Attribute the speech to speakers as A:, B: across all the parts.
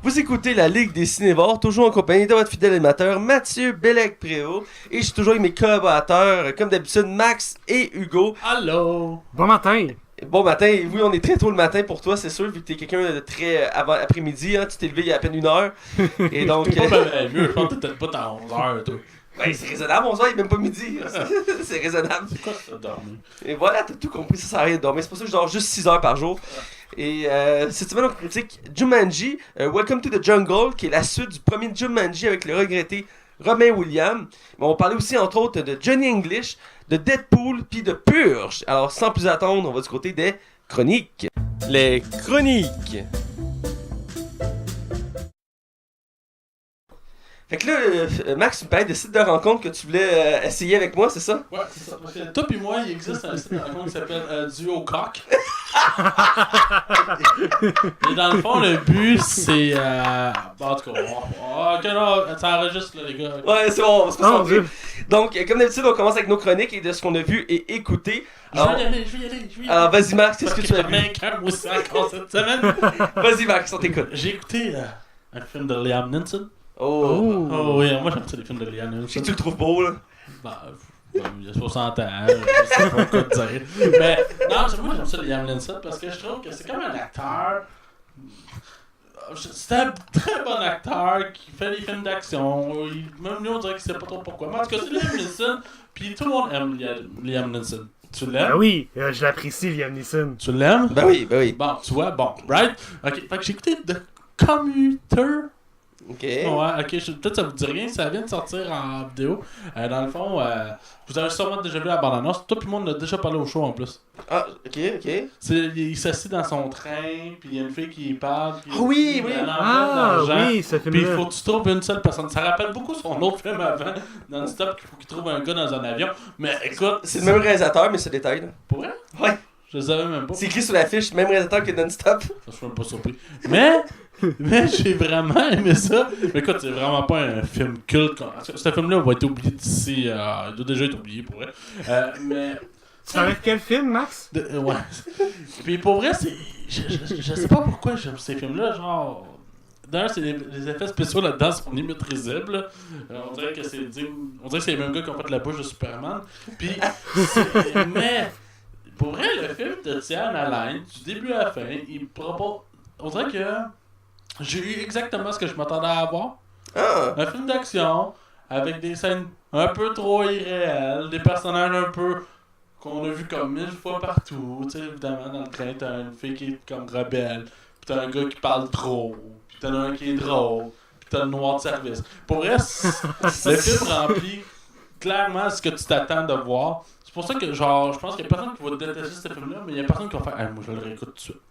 A: Vous écoutez la Ligue des Cinévores, toujours en compagnie de votre fidèle animateur Mathieu Bellec-Préau. Et je suis toujours avec mes collaborateurs, comme d'habitude, Max et Hugo.
B: Allô!
C: Bon matin!
A: Bon matin, oui, on est très tôt le matin pour toi, c'est sûr, vu que t'es quelqu'un de très après-midi, hein, tu t'es levé il y a à peine 1 heure. Et donc.
B: T'es pas mieux, je pense que t'es peut-être pas à 11h, toi.
A: Ouais, c'est raisonnable, 11h, il est même pas midi. C'est raisonnable.
B: C'est quoi ça, dormir?
A: Et voilà, t'as tout compris, ça sert à rien de dormir. C'est pour ça que je dors juste 6 heures par jour. Et cette semaine, on critique Jumanji, Welcome to the Jungle, qui est la suite du premier Jumanji avec le regretté Robin Williams. Mais on parlait aussi, entre autres, de Johnny English, de Deadpool, puis de Purge. Alors, sans plus attendre, on va du côté des chroniques. Les chroniques. Fait que là, Max, tu me parlais de site de rencontre que tu voulais essayer avec moi, c'est ça?
B: Ouais, c'est ça. Parce que toi pis moi, il existe un site de rencontre qui s'appelle Duo Coq. Et dans le fond, le but, c'est. En tout cas, ok, là, ça enregistre, là, les gars.
A: Ouais, c'est bon, on va se concentrer.
C: Dieu.
A: Donc, comme d'habitude, on commence avec nos chroniques et de ce qu'on a vu et écouté. Alors,
B: Je vais y aller.
A: alors vas-y, Max, qu'est-ce que tu as vu?
B: J'en aussi encore cette semaine.
A: Vas-y, Max, on t'écoute.
B: J'ai écouté un film de Liam Neeson.
A: Oh.
B: Oh oui, moi j'aime ça les films de Liam Neeson.
A: Je sais que tu le trouves beau, là.
B: Bah, il y a 60 ans, je sais pas quoi te dire. Mais non, moi j'aime ça Liam Neeson parce que je trouve que c'est comme un acteur. C'est un très bon acteur qui fait des films d'action. Même lui, on dirait qu'il sait pas trop pourquoi. Mais en tout cas, c'est Liam Neeson, puis tout le monde aime Liam Neeson. Tu l'aimes?
C: Ben oui, je l'apprécie, Liam Neeson.
B: Tu l'aimes?
A: Ben oui, ben oui.
B: Bon, tu vois, bon, right? Ok, fait que j'ai écouté The Commuter.
A: Ok.
B: Ouais, ok, peut-être ça vous dit rien, ça vient de sortir en vidéo. Dans le fond, vous avez sûrement déjà vu la bande-annonce. Toi, puis moi, on a déjà parlé au show en plus.
A: Ah, ok.
B: Il s'assied dans son train, puis il y a une fille qui parle. Puis
A: Ah oui, oui.
B: elle enlève
C: Ah
B: l'argent.
C: oui, ce
B: Puis il
C: film-là.
B: faut que tu trouves une seule personne. Ça rappelle beaucoup son autre film avant, Non-Stop, qu'il faut qu'il trouve un gars dans un avion. Mais écoute,
A: C'est le même réalisateur, mais c'est détail, là.
B: Pour vrai?
A: Ouais.
B: Je le savais même pas.
A: C'est écrit sur l'affiche, même réalisateur que Non-Stop.
B: Je suis même pas surpris. Mais j'ai vraiment aimé ça. Mais écoute, c'est vraiment pas un film culte. Ce film-là va être oublié d'ici. Il doit déjà être oublié pour vrai. Mais.
C: Tu parlais de quel film, Max?
B: Ouais. Puis pour vrai, c'est. Je sais pas pourquoi j'aime ces films-là. Genre. D'ailleurs, les effets spéciaux là-dedans sont immaîtrisables. On dirait que c'est les mêmes gars qui ont fait la bouche de Superman. Puis. Mais. Pour vrai, le film te tient en haleine du début à la fin. Il propose. On dirait que. J'ai eu exactement ce que je m'attendais à avoir.
A: Ah.
B: Un film d'action avec des scènes un peu trop irréelles, des personnages un peu qu'on a vu comme 1000 fois partout. Tu sais, évidemment, dans le train, t'as une fille qui est comme rebelle, pis t'as un gars qui parle trop, pis t'en as un qui est drôle, pis t'as le noir de service. Pour vrai, le film remplit clairement ce que tu t'attends de voir. C'est pour ça que, genre, je pense qu'il y a personne qui va détester ce film-là, mais il y a personne qui va faire « moi, je le réécoute tout de suite. »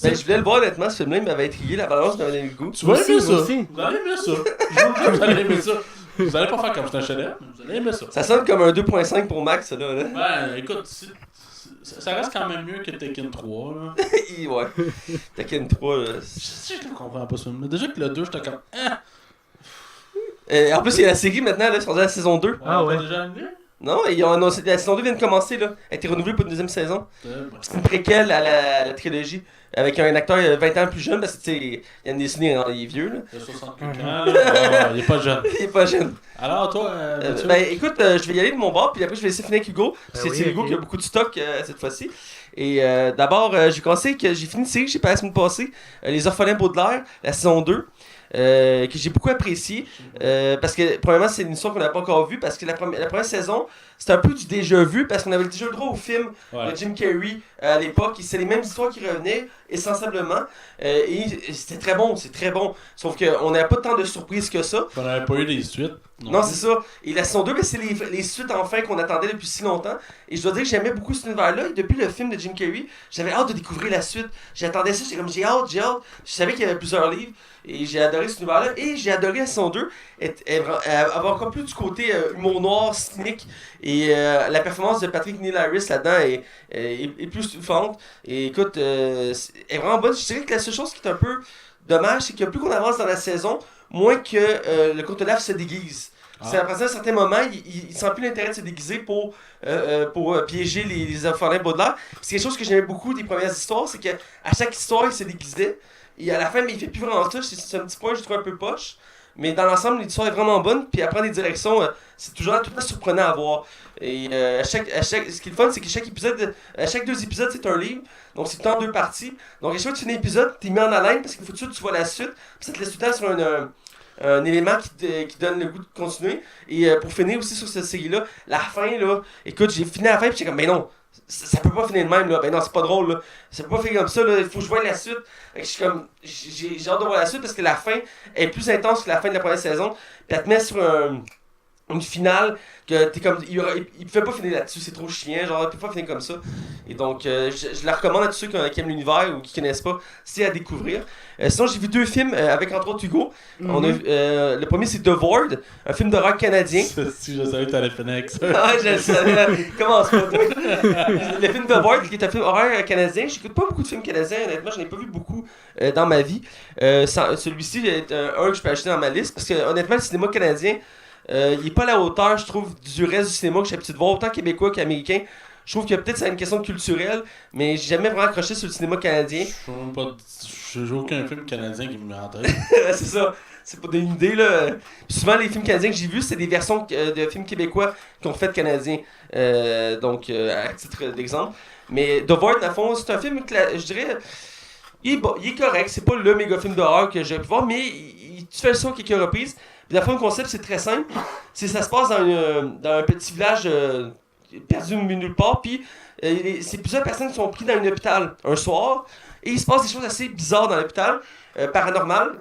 A: Ben, je voulais le voir, honnêtement, ce film-là, il m'avait intrigué, la balance m'avait donné le goût.
B: Tu vas aimer ça.
C: aussi.
B: Vous allez aimer ça. Je vous le dis, vous allez aimer ça. Vous allez pas faire comme c'est un chef-d'œuvre, mais vous allez aimer ça.
A: Ça sonne comme un 2.5 pour Max, ça, là.
B: Ouais, écoute, ça reste quand même mieux que Tekken 3. Là.
A: Ouais. Tekken 3, là.
B: Je comprends pas ce film. Déjà que le 2, j'étais comme.
A: En plus, il y a la série maintenant, là, c'est rendu à la saison 2.
C: Ah ouais.
B: T'as déjà une idée?
A: Non, ils ont annoncé, la saison 2 vient de commencer, là. Elle a été renouvelée pour une deuxième saison. C'est une préquelle à la trilogie. Avec un acteur 20 ans plus jeune, parce que, tu sais, Yann Disney, il est vieux, là.
B: Il a 65 ans, là. Il est pas jeune.
A: Il est pas jeune.
B: Alors, toi, Mathieu?
A: Ben, écoute, je vais y aller de mon bord, puis après, je vais laisser finir avec Hugo. C'est
C: oui,
A: Hugo
C: ok.
A: qui a beaucoup de stock cette fois-ci. Et d'abord, j'ai commencé que j'ai fini une série que j'ai pas la semaine passée, Les Orphelins Baudelaire, la saison 2. Que j'ai beaucoup apprécié parce que premièrement c'est une histoire qu'on n'a pas encore vue parce que la première saison c'était un peu du déjà vu parce qu'on avait déjà le droit au film de Jim Carrey à l'époque et c'est les mêmes histoires qui revenaient essentiellement et c'était très bon, c'est très bon, sauf qu'on n'avait pas tant de surprises que ça.
B: On n'avait pas eu des suites.
A: Non, c'est ça. Et la saison 2, ben, c'est les suites enfin qu'on attendait depuis si longtemps. Et je dois dire que j'aimais beaucoup cet univers-là. Et depuis le film de Jim Carrey, j'avais hâte de découvrir la suite. J'attendais ça, j'ai hâte. Je savais qu'il y avait plusieurs livres. Et j'ai adoré cet univers-là. Et j'ai adoré la saison 2. Avoir encore plus du côté humour noir, cynique. Et la performance de Patrick Neil Harris là-dedans est plus touffante. Et écoute, est vraiment bonne. Je dirais que la seule chose qui est un peu dommage, c'est que plus qu'on avance dans la saison, moins que le conte de lave se déguise. C'est à partir d'un certain moment, il sent plus l'intérêt de se déguiser pour piéger les orphelins Baudelaire. C'est quelque chose que j'aimais beaucoup des premières histoires, c'est qu'à chaque histoire, il se déguisait. Et à la fin, mais il fait plus vraiment ça. C'est un petit point que je trouve un peu poche. Mais dans l'ensemble, l'histoire est vraiment bonne. Puis après, les directions, c'est toujours tout le temps surprenant à voir. Et ce qui est le fun, c'est que chaque 2 épisodes, c'est un livre. Donc c'est tout le temps 2 parties. Donc à chaque fois que tu fais un épisode, t'es mis en haleine parce qu'il faut que tu vois la suite. Puis ça te laisse tout le temps sur un élément qui donne le goût de continuer. Et pour finir aussi sur cette série-là, la fin, là, écoute, j'ai fini la fin, puis j'étais comme, mais non, ça peut pas finir de même, là. Ben non, c'est pas drôle, là. Ça peut pas finir comme ça, là. Il faut que je voie la suite. Fait que je suis comme, j'ai hâte de voir la suite parce que la fin est plus intense que la fin de la première saison. Puis elle te met sur une finale que t'es comme, il peut pas finir là-dessus, c'est trop chiant, genre, il peut pas finir comme ça. Et donc, je la recommande à tous ceux qui aiment l'univers ou qui connaissent pas, c'est à découvrir. Sinon, j'ai vu 2 films avec entre autres Hugo. On a, le premier, c'est The Void, un film d'horreur canadien.
B: Si je savais que t'allais finir avec ça.
A: Ah, je le savais. Commence pas, toi. Le film The Void, qui est un film horreur canadien. J'écoute pas beaucoup de films canadiens, honnêtement, j'en ai pas vu beaucoup dans ma vie. Celui-ci est un que je peux acheter dans ma liste, parce que honnêtement, le cinéma canadien, il est pas à la hauteur, je trouve, du reste du cinéma que j'ai l'habitude de voir, autant québécois qu'américain. Je trouve que peut-être c'est une question culturelle, mais j'ai jamais vraiment accroché sur le cinéma canadien.
B: J'ai aucun film canadien qui me met en tête.
A: C'est ça. C'est pas une idée, là. Puis souvent, les films canadiens que j'ai vus, c'est des versions de films québécois qui ont fait canadiens. Donc, à titre d'exemple. Mais The Void, dans le fond, c'est un film que je dirais. Il est correct. C'est pas le méga film d'horreur que j'ai pu voir, mais tu fais le son quelques reprises. Puis, dans le fond, le concept, c'est très simple. Ça se passe dans un petit village perdu nulle part. Puis, c'est plusieurs personnes qui sont prises dans un hôpital un soir. Et il se passe des choses assez bizarres dans l'hôpital, paranormales.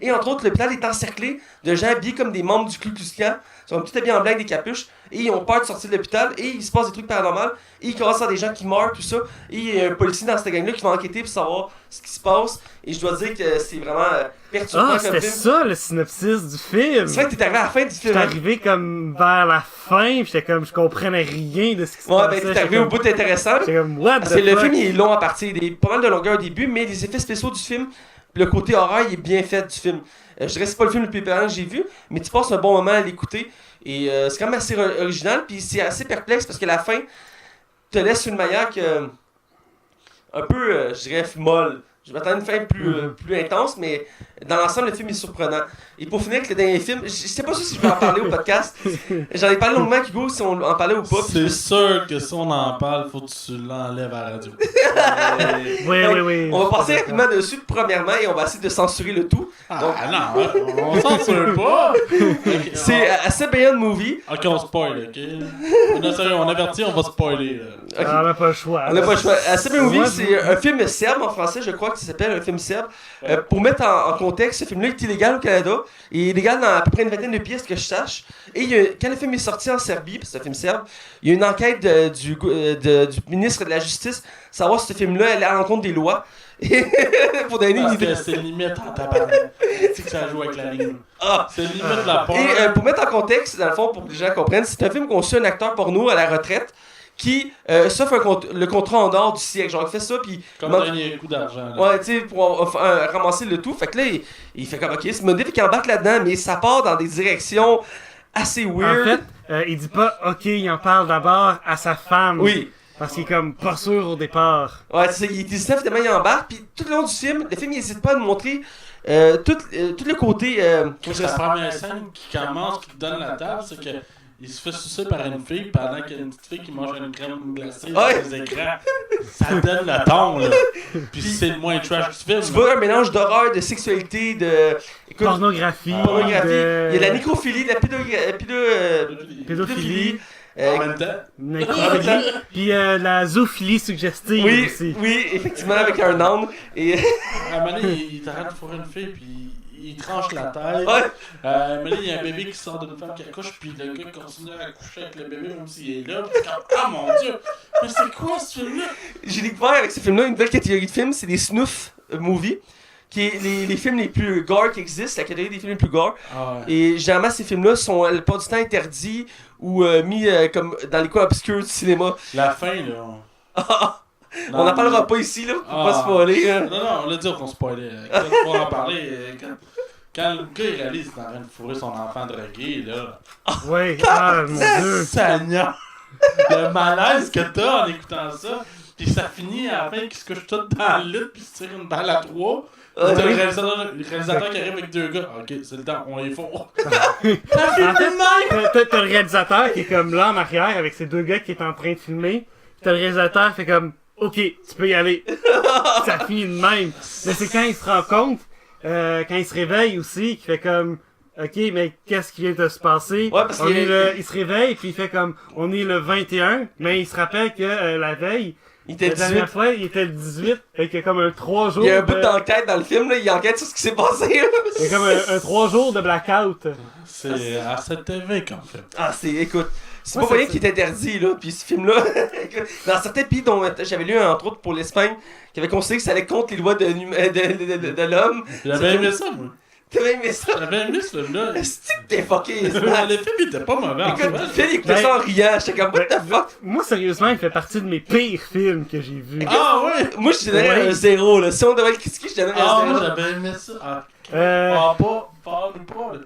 A: Et entre autres, l'hôpital est encerclé de gens habillés comme des membres du Ku Klux Klan. Ils sont tout habillés en blanc avec des capuches. Et ils ont peur de sortir de l'hôpital. Et il se passe des trucs paranormaux. Et il commence à avoir des gens qui meurent, tout ça. Et il y a un policier dans cette gang-là qui va enquêter pour savoir ce qui se passe. Et je dois dire que c'est vraiment perturbant comme film.
C: C'était ça le synopsis du film.
A: C'est vrai que t'es arrivé à la fin du film.
C: J'étais arrivé comme vers la fin, pis j'étais comme, je comprenais rien de ce qui se passait.
A: Ouais, ben t'es arrivé au bout intéressant.
C: J'étais comme, what the
A: Parce que le
C: fuck?
A: film il est long à partir, il est pas mal de longueur au début, mais les effets spéciaux du film, le côté horreur, il est bien fait du film. Je dirais que c'est pas le film le plus épeurant que j'ai vu, mais tu passes un bon moment à l'écouter. Et c'est quand même assez original, puis c'est assez perplexe parce que la fin te laisse une manière que. Un peu, je dirais, molle. Je m'attendais à une fin plus intense, mais dans l'ensemble, le film est surprenant. Et pour finir avec le dernier film, je sais pas si je vais en parler au podcast. J'en ai parlé longuement avec Hugo, si on en parlait ou pas.
B: C'est sûr que si on en parle, faut que tu l'enlèves à la radio.
C: Oui.
A: On va passer rapidement dessus, premièrement, et on va essayer de censurer le tout. Donc,
B: Non, on censure pas. Okay,
A: c'est assez Beyond Movie.
B: Ok, on spoil, ok? Non, sérieux, on avertit, on va spoiler. Là.
A: Okay.
C: On n'a pas le choix.
A: On n'a pas le choix. Assez Beyond Movie,
C: Ouais,
A: c'est un film serbe en français, je crois que ça s'appelle un film serbe. Pour mettre en contexte, ce film-là est illégal au Canada. Il est illégal dans à peu près une vingtaine de pièces que je sache. Et quand le film est sorti en Serbie, parce que c'est un film serbe, il y a une enquête du ministre de la Justice, savoir si ce film-là allait à l'encontre des lois. Pour donner une idée.
B: C'est limite en tabarnak. Tu sais que ça joue avec la ligne.
A: Ah.
B: C'est limite la peur.
A: Et pour mettre en contexte, dans le fond, pour que les gens comprennent, c'est un film qu'on suit un acteur porno à la retraite qui s'offre le contrat en dehors du siècle. Genre, il fait ça, puis.
B: Comme un dernier coup d'argent. Là.
A: Ouais, tu sais, pour ramasser le tout. Fait que là, il fait comme, ok, c'est mon défi qui embarque là-dedans, mais ça part dans des directions assez weird.
C: En fait, il dit pas, ok, il en parle d'abord à sa femme.
A: Oui.
C: Parce qu'il est comme pas sûr au départ.
A: Ouais, tu sais, il est hésitant, finalement, il embarque, puis tout le long du film, le film, il n'hésite pas à nous montrer tout le côté.
B: C'est la première scène qui commence, qui te donne la table, c'est que. Il se fait sucer par une fille pendant qu'il y a une petite fille qui mange une crème glacée dans les écrans. Ça donne le ton, là. Puis c'est le moins trash du film.
A: Tu vois un mélange d'horreur, de sexualité, de. Écoute,
C: Pornographie.
A: pornographie.
C: De...
A: Il y a de la nécrophilie, de la
C: pédophilie.
B: En même temps.
C: Nécrophilie. Puis la zoophilie suggestive
A: Oui,
C: aussi.
A: oui, effectivement, avec un âne. Et.
B: À un moment donné, il t'arrête de fourrer une fille, puis il tranche la tête.
A: Ouais.
B: À un moment donné, il y a un bébé qui sort d'une femme qui accouche, puis le gars continue à coucher avec le bébé, même s'il est là. Puis comme, ah mon dieu, mais c'est quoi ce film-là?
A: J'ai découvert avec ce film-là une nouvelle catégorie de films, c'est des snuff movies, qui est les films les plus gore qui existent, la catégorie des films les plus gore.
B: Ah ouais.
A: Et généralement, ces films-là sont la plupart du temps interdits ou mis comme dans les coins obscurs du cinéma.
B: La fin, là.
A: On n'en parlera pas ici, là, pour pas spoiler.
B: Non, on l'a dit qu'on spoilait. Quand on va en parler. quand le gars il réalise qu'il est en train de fourrer son enfant drogué, là.
C: Ouais, ah mon dieu.
B: Seigneur! Le malaise que t'as en écoutant ça, pis ça finit à la fin qu'il se couche tout dans le lit pis se tire une balle à 3. T'as le réalisateur qui arrive avec 2 gars. Ok, c'est le temps, on les fourre.
C: En fait, t'as le réalisateur qui est comme là en arrière avec ses 2 gars qui est en train de filmer. T'as le réalisateur qui fait comme ok, tu peux y aller. Ça finit de même. Mais c'est quand il se rend compte, quand il se réveille aussi, qu'il fait comme ok, mais qu'est-ce qui vient de se passer?
A: Ouais, parce qu'il
C: il se réveille puis il fait comme on est le 21, mais il se rappelle que la veille,
A: Il était
C: la
A: 18.
C: dernière fois, il était le 18, et qu'il y a comme un 3 jours.
A: Il y a un bout d'enquête dans le film, là. Il enquête sur ce qui s'est passé, là.
C: Il y a comme un 3 jours de blackout.
B: C'est à cette TV qu'on fait.
A: Ah, écoute, c'est
C: Ouais,
A: pas rien
C: c'est-
A: qui est interdit, là. Puis ce film-là, dans certains pays, dont j'avais lu entre autres pour l'Espagne, qui avait considéré que ça allait contre les lois de l'homme.
B: J'avais aimé ça, moi.
A: T'avais aimé ça?
B: J'avais aimé ce film-là.
A: Est-ce que t'es fucké?
B: Le film il était pas mauvais. en
A: Écoute,
B: fait.
A: Phil, il écoutait ça en riant. J'étais comme, what the fuck?
C: Moi, sérieusement, il fait partie de mes pires films que j'ai vus.
B: Ah ouais!
A: Moi, je donnerais
C: Ouais.
A: un 0, là. Si on devait le critiquer, je donnerais
B: Ah,
A: un
B: moi
A: 0.
B: j'avais aimé ça. Ah,
C: Euh,
B: pas, là.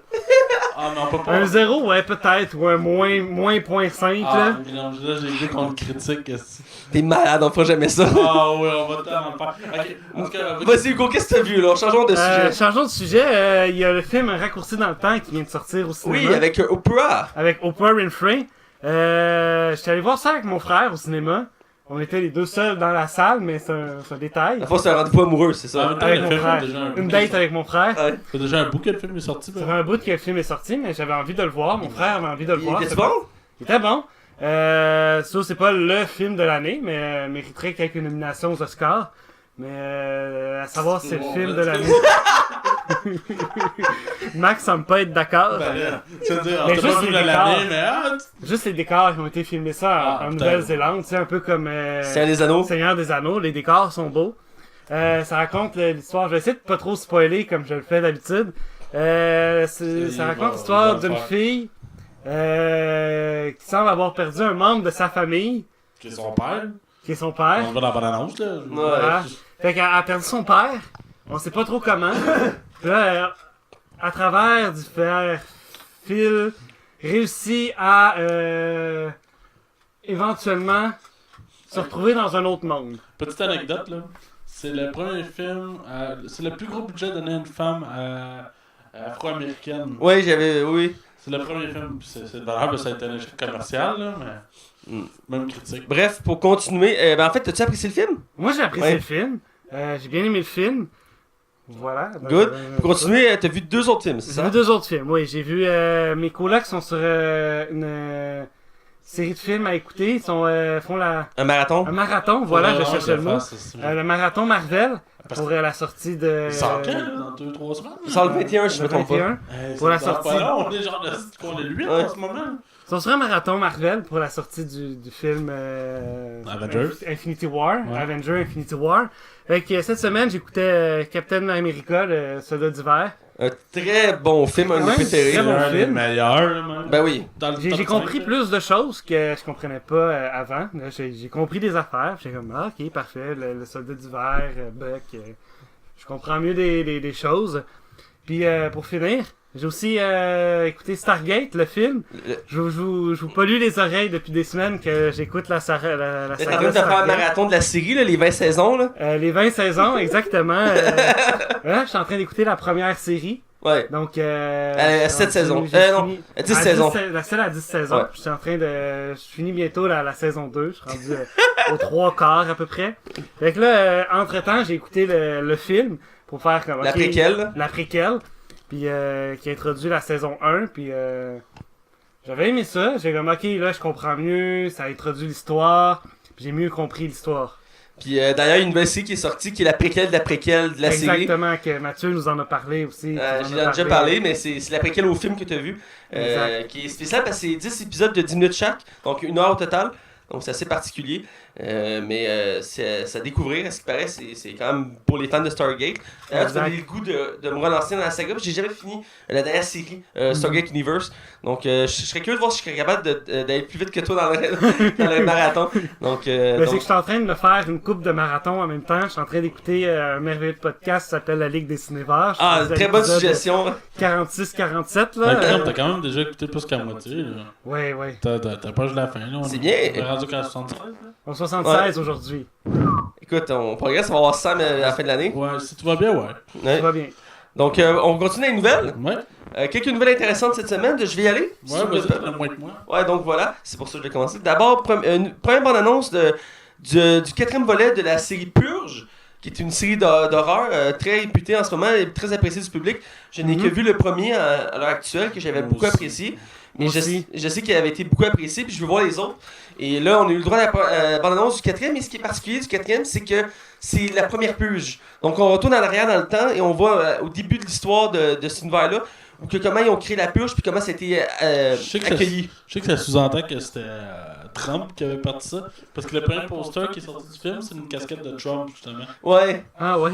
B: Ah, mais on peut pas.
C: un 0, ouais, peut-être, ou un moins 0.5,
B: Ah,
C: là.
B: non, là, j'ai dit qu'on le critique. qu'est-ce que
A: T'es malade, on fera jamais ça.
B: Ah, ouais, on va tellement le faire. Ok, en tout cas,
A: Vas-y, Hugo, qu'est-ce que t'as vu, là? Changeons de sujet.
C: Changeons de sujet, il y a le film Un raccourci dans le temps qui vient de sortir au cinéma.
A: Oui, avec Oprah.
C: Avec Oprah Winfrey. J'étais allé voir ça avec mon frère au cinéma. On était les 2 seuls dans la salle, mais c'est un détail.
A: La fois, c'est un rendez-vous amoureux, c'est
B: En
A: ça.
B: même temps,
C: Avec
B: le
C: mon
B: film
C: frère.
B: est déjà un bout.
C: Une date avec mon frère.
A: Ouais.
B: C'est déjà un bout que le film est sorti.
C: Ça fait un bout que le film est sorti, mais j'avais envie de le voir. Mon frère avait envie de le voir.
A: Il était
C: C'est
A: bon?
C: Il était bon. Ça, c'est pas le film de l'année, mais mériterait quelques nominations aux Oscars. Mais à savoir si c'est le
B: Bon,
C: film
B: là,
C: de l'année. Max semble pas être d'accord.
B: Ben là, tu veux dire,
C: Mais
B: on t'a
C: juste
B: pas vu
C: les
B: de l'année, mais
C: Juste les décors qui ont été filmés ça
B: Ah,
C: en
B: putain.
C: Nouvelle-Zélande, c'est un peu comme
A: C'est un des anneaux.
C: Seigneur des Anneaux. Les décors sont beaux. Ça raconte l'histoire. Je vais essayer de pas trop spoiler comme je le fais d'habitude. Ça raconte l'histoire d'une fille qui semble avoir perdu un membre de sa famille,
B: qui est son père.
C: qui est son père.
B: On va dans la bande-annonce, là.
C: Voilà. Fait qu'elle a perdu son père. On sait pas trop comment. Puis là, à travers du fil, réussit à éventuellement se retrouver dans un autre monde.
B: Petite anecdote, là. C'est le premier film, c'est le plus gros budget donné à une femme afro-américaine.
A: Oui, oui.
B: C'est le premier film, c'est valable, ça a été un échec commercial, là, mais même critique.
A: Bref, pour continuer, en fait, t'as-tu apprécié le film?
C: Moi, j'ai apprécié
A: Ouais.
C: le film. J'ai bien aimé le film. Voilà.
A: Good. Pour continuer, t'as vu 2 autres films, c'est
C: J'ai
A: ça?
C: vu 2 autres films, oui. J'ai vu mes colocs sont sur une série de films à écouter. Ils font
A: Un marathon?
C: un marathon, voilà, je cherchais le mot.
B: Le
C: Le marathon Marvel pour la sortie de.
B: Il sort quand, là, dans 2-3 semaines?
A: Il sort le 21, si je
C: le
A: me trompe pas.
C: 21. Pour la sortie.
B: On est genre qu'on est 8
A: Ouais.
B: en ce moment.
C: Ils sont sur un marathon Marvel pour la sortie du film
B: Avengers.
C: Infinity War.
B: Ouais.
C: Avenger Infinity War. Fait que cette semaine, j'écoutais Captain America, le soldat d'hiver.
A: Un très bon film, un de mes
C: Ouais,
A: préférés.
C: très bon
B: un des
C: film.
B: meilleurs, là, même.
A: Ben oui.
B: Dans le
C: J'ai
B: top
C: compris
B: 5,
C: plus de choses que je comprenais pas avant. Là, j'ai compris des affaires. J'étais comme, ah, ok, parfait. Le soldat d'hiver, Buck. Je comprends mieux des choses. Puis pour finir, j'ai aussi écouté Stargate, le film. Je vous pollue les oreilles depuis des semaines que j'écoute la
A: T'es en train
C: saga
A: de faire un
C: Stargate.
A: marathon de la série, là, les 20 saisons, là.
C: Les 20 saisons, exactement. Là, je suis en train d'écouter la première série.
A: Ouais.
C: Donc,
A: 7 saisons.
C: j'ai
A: Non,
C: fini-
A: 10
C: à
A: saisons.
C: La seule à 10 saisons.
A: Ouais.
C: Je suis en train de. Je finis bientôt la saison 2. Je suis rendu aux 3 quarts à peu près. Fait que là, entre-temps, j'ai écouté le film pour faire comme.
A: La
C: ok,
A: préquelle, là.
C: La préquelle. Puis qui introduit la saison 1. Puis j'avais aimé ça. J'ai comme, ok, là, je comprends mieux. Ça introduit l'histoire. Puis j'ai mieux compris l'histoire.
A: Puis d'ailleurs, il y a une nouvelle série qui est sortie, qui est la préquelle de la série.
C: Exactement, que Mathieu nous en a parlé aussi. Tu nous en
A: J'en
C: as
A: ai déjà parlé, mais c'est la préquelle au film que tu as vu.
C: Exact.
A: Qui est spécial parce que c'est 10 épisodes de 10 minutes chaque, donc 1 heure au total. Donc c'est assez particulier. Mais c'est à découvrir, à ce qui paraît, c'est quand même pour les fans de Stargate. D'ailleurs, tu
C: Exact.
A: m'avais le goût de me relancer dans la saga, puis j'ai jamais fini la dernière série, Stargate Universe. Donc, je serais curieux de voir si je serais capable d'aller plus vite que toi dans le marathon. Donc,
C: C'est que je suis en train de me faire une coupe de marathon en même temps. Je suis en train d'écouter un merveilleux podcast qui s'appelle La Ligue des Cinévores. Je
A: Ah,
C: suis
A: très bonne
C: l'épisode
A: suggestion.
C: 46-47
B: Ouais,
C: là.
B: t'as quand même déjà écouté plus qu'à moitié. Là.
C: Ouais.
B: T'as pas de la fin. Là.
A: C'est bien.
B: On est rendu qu'à 76. Là.
C: On 76 aujourd'hui.
A: Écoute, on progresse, on va avoir 100 à la fin de l'année.
B: Ouais, si tout va bien, ouais.
A: Ouais.
C: Ça va bien.
A: Donc, on continue les nouvelles.
B: Ouais,
A: Quelques nouvelles intéressantes cette semaine. Je vais y aller. Si
B: ouais,
A: tu me le
B: vas-y,
A: permets.
B: t'as moins que moi.
A: Ouais, donc voilà, c'est pour ça que je vais commencer. D'abord, une première bande-annonce du quatrième volet de la série Purge, qui est une série d'horreur très réputée en ce moment et très appréciée du public. Je n'ai que vu le premier à l'heure actuelle, que j'avais
B: Moi
A: beaucoup
B: aussi.
A: apprécié. Mais
C: Moi
A: je
C: aussi.
A: sais qu'il avait été beaucoup apprécié, puis je veux voir les autres. Et là, on a eu le droit à la bande-annonce du quatrième, mais ce qui est particulier du quatrième, c'est que c'est la première purge. Donc on retourne en arrière dans le temps et on voit au début de l'histoire de cet univers-là, où comment ils ont créé la purge, puis comment ça a été
B: Je sais que
A: accueilli.
B: Je sais que ça sous-entend que c'était Trump qui avait parti ça. Parce que le premier poster qui est sorti du film, c'est une casquette de Trump, justement.
A: Ouais.
C: Ah ouais.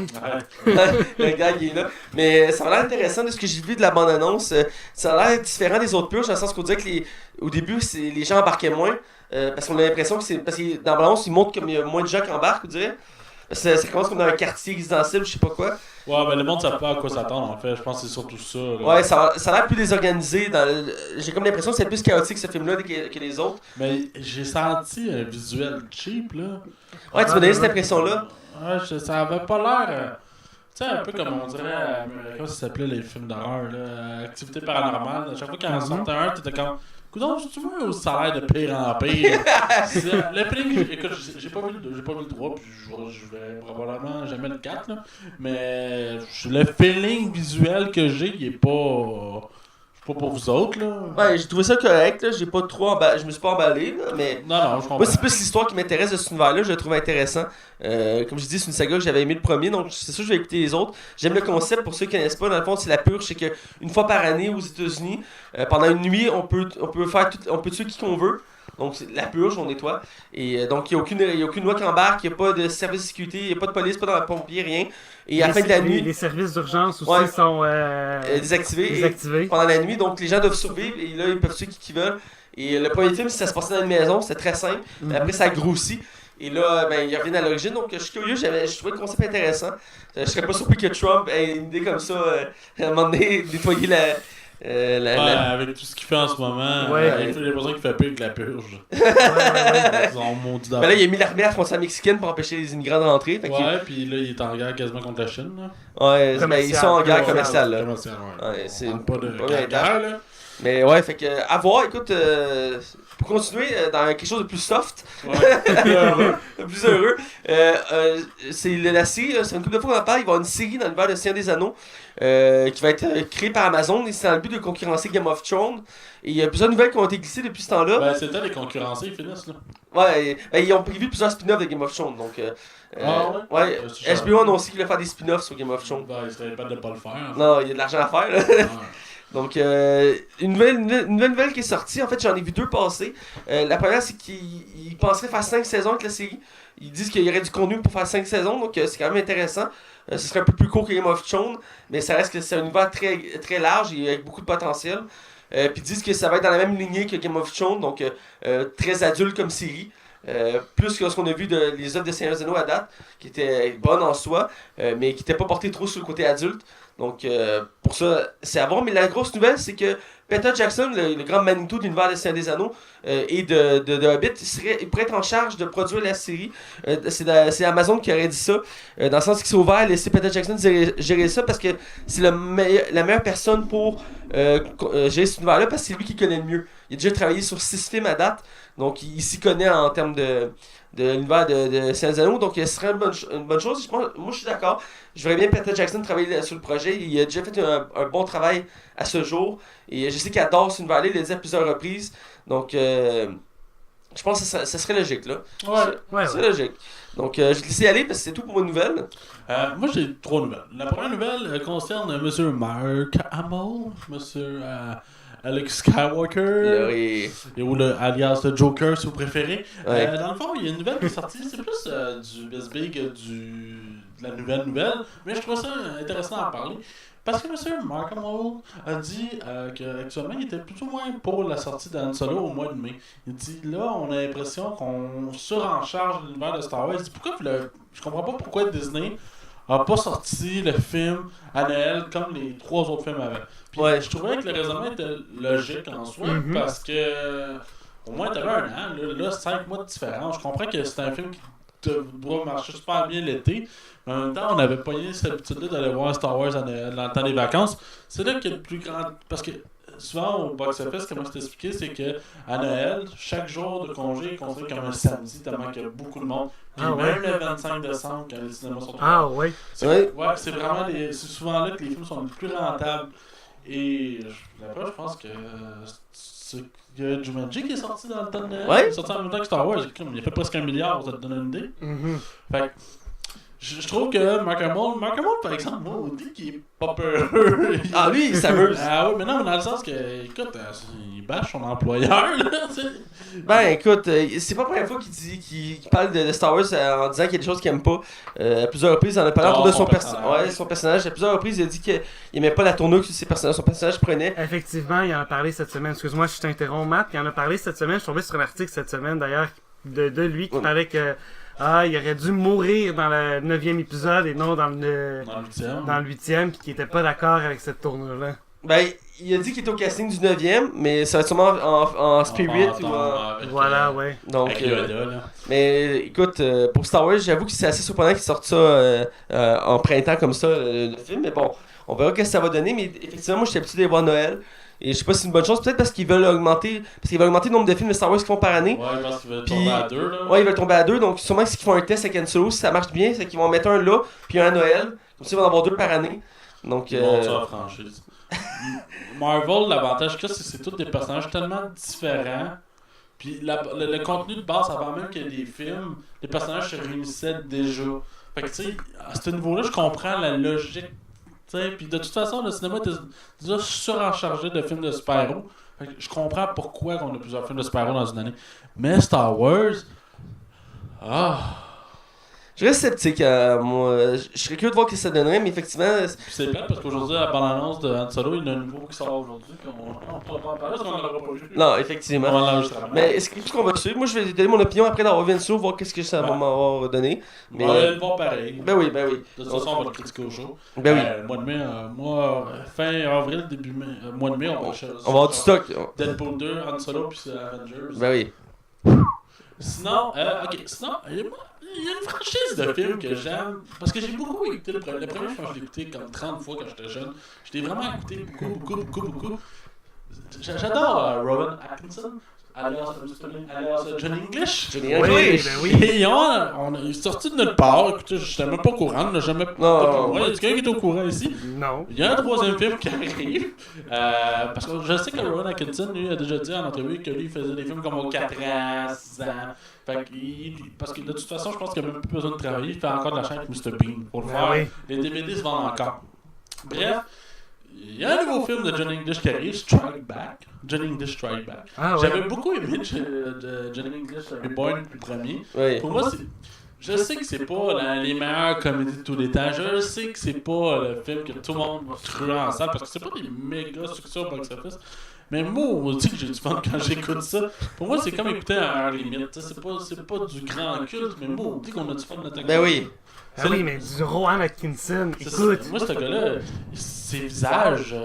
A: Le gars, il est là. Mais ça a l'air intéressant de ce que j'ai vu de la bande-annonce. Ça a l'air différent des autres purges, dans le sens qu'on dirait que au début, les gens embarquaient moins. Parce qu'on a l'impression que c'est. Parce que dans la bande-annonce, ils montrent comme il y a moins de gens qui embarquent, on dirait. Ça commence comme dans un quartier résidentiel ou je sais pas quoi.
B: Ouais, ben le monde ne sait pas à quoi s'attendre, en fait. Je pense que c'est surtout ça. Là.
A: Ouais, ça a l'air plus désorganisé. J'ai comme l'impression que c'est plus chaotique ce film-là que les autres.
B: Mais j'ai senti un visuel cheap, là.
A: Ouais, tu m'as donné cette impression-là.
B: Ouais, ça avait pas l'air. Tu sais, un peu comme on dirait. Comment ça s'appelait les films d'horreur, là? Activité paranormale. À chaque fois qu'il y en sortait un, t'étais comme. Coudonc, tu veux au salaire de pire en pire? Le premier, écoute, j'ai pas vu le 3, puis je vais probablement jamais le 4, là. Mais le feeling visuel que j'ai, il est pas. Pas pour vous autres, là.
A: Ouais, j'ai trouvé ça correct, là. J'ai pas trop je me suis pas emballé, là, mais.
B: Non, je comprends.
A: Moi, c'est plus l'histoire qui m'intéresse de cet univers-là, je le trouve intéressant. Comme je dis, c'est une saga que j'avais aimé le premier, donc c'est sûr que je vais écouter les autres. J'aime le concept, pour ceux qui connaissent pas, dans le fond, c'est la purge, c'est qu'une fois par année aux États-Unis, pendant une nuit, on peut tuer qui qu'on veut. Donc, c'est la purge, on nettoie. Et donc, il n'y a aucune loi qui embarque, il n'y a pas de service de sécurité, il n'y a pas de police, pas de pompiers, rien. Et à la fin de la nuit,
C: Les services d'urgence aussi
A: Ouais.
C: sont
A: désactivés.
C: désactivés.
A: Pendant la nuit, donc les gens doivent survivre et là ils peuvent tuer qui veulent. Et le premier film, ça se passait dans une maison, c'était très simple. Après ça grossit. Et là, ben, ils reviennent à l'origine. Donc je suis curieux, je trouvais le concept intéressant. Je serais pas surpris que Trump ait une idée comme ça, à un moment donné, nettoyer
B: Ouais, avec tout ce qu'il fait en ce moment,
C: Ouais.
B: j'ai l'impression qu'il fait pire que la purge.
C: Ouais.
B: Ils ont maudit
A: Ben là, il a mis l'armée à la frontière mexicaine pour empêcher les immigrants de rentrer. Fait
B: Ouais, puis là, il est en guerre quasiment contre la Chine. Là.
A: ouais, ben, ils sont en guerre commerciale. Là.
B: Commercial, ouais.
A: Ouais, c'est
B: On parle pas de
A: pas
B: guerre,
A: guerre,
B: là.
A: Mais ouais, fait que, à voir, écoute, pour continuer dans quelque chose de plus soft,
B: Ouais.
A: plus heureux, c'est la série, c'est une couple de fois qu'on en parle, il va y avoir une série dans l'univers de Seigneur des Anneaux qui va être créée par Amazon et c'est dans le but de concurrencer Game of Thrones. Et il y a plusieurs nouvelles qui ont été glissées depuis ce temps-là.
B: Ben, c'était les concurrencés, ils finissent, là.
A: Ouais, ben, ils ont prévu plusieurs spin-offs de Game of Thrones. Donc,
B: ouais? C'est
A: HBO a annoncé qu'il allait faire des spin-offs sur Game of Thrones.
B: Ben, il serait pas de pas le faire.
A: Non, il y a de l'argent à faire. Là.
B: Ouais.
A: Donc, une nouvelle qui est sortie, en fait, j'en ai vu deux passer. La première, c'est qu'ils penseraient faire 5 saisons avec la série. Ils disent qu'il y aurait du contenu pour faire 5 saisons, donc c'est quand même intéressant. Ce serait un peu plus court que Game of Thrones, mais ça reste que c'est un univers très, très large et avec beaucoup de potentiel. Puis ils disent que ça va être dans la même lignée que Game of Thrones, donc très adulte comme série. Plus que ce qu'on a vu de les œuvres de Seigneur des Anneaux à date, qui étaient bonnes en soi, mais qui n'étaient pas portées trop sur le côté adulte. Donc, pour ça, c'est à voir. Mais la grosse nouvelle, c'est que Peter Jackson, le grand Manitou de l'univers de Seigneur des Anneaux et de Hobbit, il pourrait être en charge de produire la série. C'est Amazon qui aurait dit ça, dans le sens qu'ils sont ouverts à laisser Peter Jackson gérer ça, parce que c'est la meilleure personne pour gérer cet univers-là, parce que c'est lui qui connaît le mieux. Il a déjà travaillé sur 6 films à date, donc il s'y connaît en termes de l'univers de Seigneur des Anneaux, donc ce serait une bonne chose. Moi, je suis d'accord. Je verrais bien Peter Jackson travailler sur le projet. Il a déjà fait un bon travail à ce jour. Et je sais qu'il adore cet univers-là, il l'a dit à plusieurs reprises. Donc, Je pense que ça serait logique, là.
B: Ouais.
A: C'est logique. Donc, je vais te laisser aller parce que c'est tout pour une nouvelle.
B: Moi, j'ai 3 nouvelles. La première nouvelle concerne M. Mark Hamill, M. Alex Skywalker, ou alias le Joker si vous préférez.
A: Ouais.
B: Dans le fond, il y a une nouvelle qui est sortie, c'est plus du big de la nouvelle, mais je trouve ça intéressant à en parler. Parce que M. Mark Hamill a dit qu'actuellement, il était plus ou moins pour la sortie d'Han Solo au mois de mai. Il dit, là, on a l'impression qu'on surencharge l'univers de Star Wars. Il dit, je comprends pas pourquoi Disney a pas sorti le film à Noël comme les 3 autres films avant. Puis je trouvais que le raisonnement était logique en soi, parce que au moins t'avais un an, là 5 mois de différence. Je comprends que c'est un film qui doit marcher super bien l'été, mais en même temps on n'avait pas eu cette habitude-là d'aller voir Star Wars dans le temps des vacances. C'est là qu'il y a le plus grand... Parce que souvent au box-office, comme je t'ai expliqué, c'est que à Noël, chaque jour de congé est considéré comme un samedi, tellement qu'il y a beaucoup de monde. Puis même le 25 décembre, quand les cinémas sont ouverts. C'est vraiment c'est souvent là que les films sont les plus rentables. Et après, je pense que il y a Jumanji qui est sorti dans le temps de Noël. Il est sorti en même temps que Star Wars. Il a fait presque 1 milliard, ça te donne une idée. Fait que je trouve que Mark Hamill, par exemple, moi, on dit qu'il est pas peur.
A: Ah, lui, il s'amuse.
B: Ah oui, mais non, dans le sens que, écoute, il bâche son employeur, là, tu sais.
A: Ben, écoute, c'est pas la première fois qu'il parle de Star Wars en disant qu'il y a des choses qu'il aime pas. À plusieurs reprises, il en a parlé autour de son personnage. À plusieurs reprises, il a dit qu'il aimait pas la tournure que son personnage prenait.
C: Effectivement, il en a parlé cette semaine. Excuse-moi, je t'interromps, Matt. Il en a parlé cette semaine. Je suis tombé sur un article cette semaine, d'ailleurs, de lui qui parlait que il aurait dû mourir dans le 9e épisode et non dans le 8e, puis qu'il était pas d'accord avec cette tournure-là.
A: Ben, il a dit qu'il était au casting du 9e, mais ça va être sûrement en Spirit ou en...
C: Voilà, ouais.
A: Donc,
B: avec Yoda, là.
A: Mais écoute, pour Star Wars, j'avoue que c'est assez surprenant qu'ils sortent ça en printemps comme ça, le film, mais bon, on verra ce que ça va donner, mais effectivement, moi, je suis habitué de les voir à Noël. Et je sais pas si c'est une bonne chose, peut-être parce qu'ils veulent augmenter le nombre de films de Star Wars qu'ils font par année.
B: Ouais, je pense qu'ils veulent tomber à 2, là.
A: Ouais, ils veulent tomber à 2, donc sûrement que c'est qu'ils font un test avec Han Solo, si ça marche bien, c'est qu'ils vont en mettre un là, puis un à Noël. Comme ça, ils vont en avoir 2 par année. Donc,
B: Bon, ça, la franchise. Marvel, l'avantage que c'est tous des personnages tellement différents. Puis le contenu de base, avant même qu'il y ait des films, les personnages se réunissaient déjà. Fait que, tu sais, à ce niveau-là, je comprends la logique. Puis de toute façon, le cinéma était déjà surenchargé de films de super-héros. Je comprends pourquoi on a plusieurs films de super-héros dans une année. Mais Star Wars...
A: Je reste sceptique, moi. Je serais curieux de voir ce que ça donnerait, mais effectivement...
B: C'est plate parce qu'aujourd'hui, à la bande-annonce de Han Solo, il y en a un nouveau qui sort aujourd'hui. On ne pourra pas en parler parce qu'on n'aura pas vu.
A: Non, effectivement.
B: On va l'enregistrer.
A: Mais est-ce qu'on va suivre? Moi, je vais donner mon opinion après d'avoir vu Solo, voir qu'est-ce que ça va m'avoir donné. Mais...
B: On va le voir pareil.
A: Ben oui.
B: De toute façon, on va le critiquer au show.
A: Ben oui.
B: Mois de mai, fin avril, début mai, mois de mai, on va
A: avoir du stock.
B: Deadpool 2, Han Solo, puis Avengers.
A: Ben oui.
B: Sinon, il y a une franchise de films que j'aime, parce que j'ai beaucoup écouté le premier film, je l'ai écouté comme 30 fois quand j'étais jeune. Je l'ai vraiment écouté beaucoup. J'adore Rowan Atkinson, alias Johnny English.
C: Oui.
B: Et il est sorti de nulle part. Écoutez, je n'étais même pas au courant. Il y a quelqu'un qui est au courant ici.
C: Non.
B: Il y a un 3e film qui arrive. Parce que je sais que Rowan Atkinson, lui, a déjà dit en entrevue que lui, il faisait des films comme aux 4 ans, 6 ans. Parce que de toute façon, je pense qu'il n'a même plus besoin de travailler. Il fait encore de la chaîne avec Mr. Bean pour le faire.
C: Oui.
B: Les DVD se vendent encore. Bref, il y a un nouveau film de Johnny English qui arrive, Strike Back. Johnny English Strike Back. J'avais beaucoup aimé Johnny English Reborn, le premier.
A: Oui.
B: Pour moi, je sais que c'est pas les meilleures comédies de tous les temps. Je sais que c'est pas le film que tout le monde va truer en salle parce que c'est pas des méga succès au box-office. Mais moi, on dit que j'ai du fun quand j'écoute ça. Pour moi, c'est comme écouter un limite. C'est pas du grand culte, mais moi, on dit qu'on a du fun de l'attaque.
A: Ben oui.
C: Ah oui, mais du Rowan Atkinson, écoute.
B: Moi, ce gars-là, ses visages.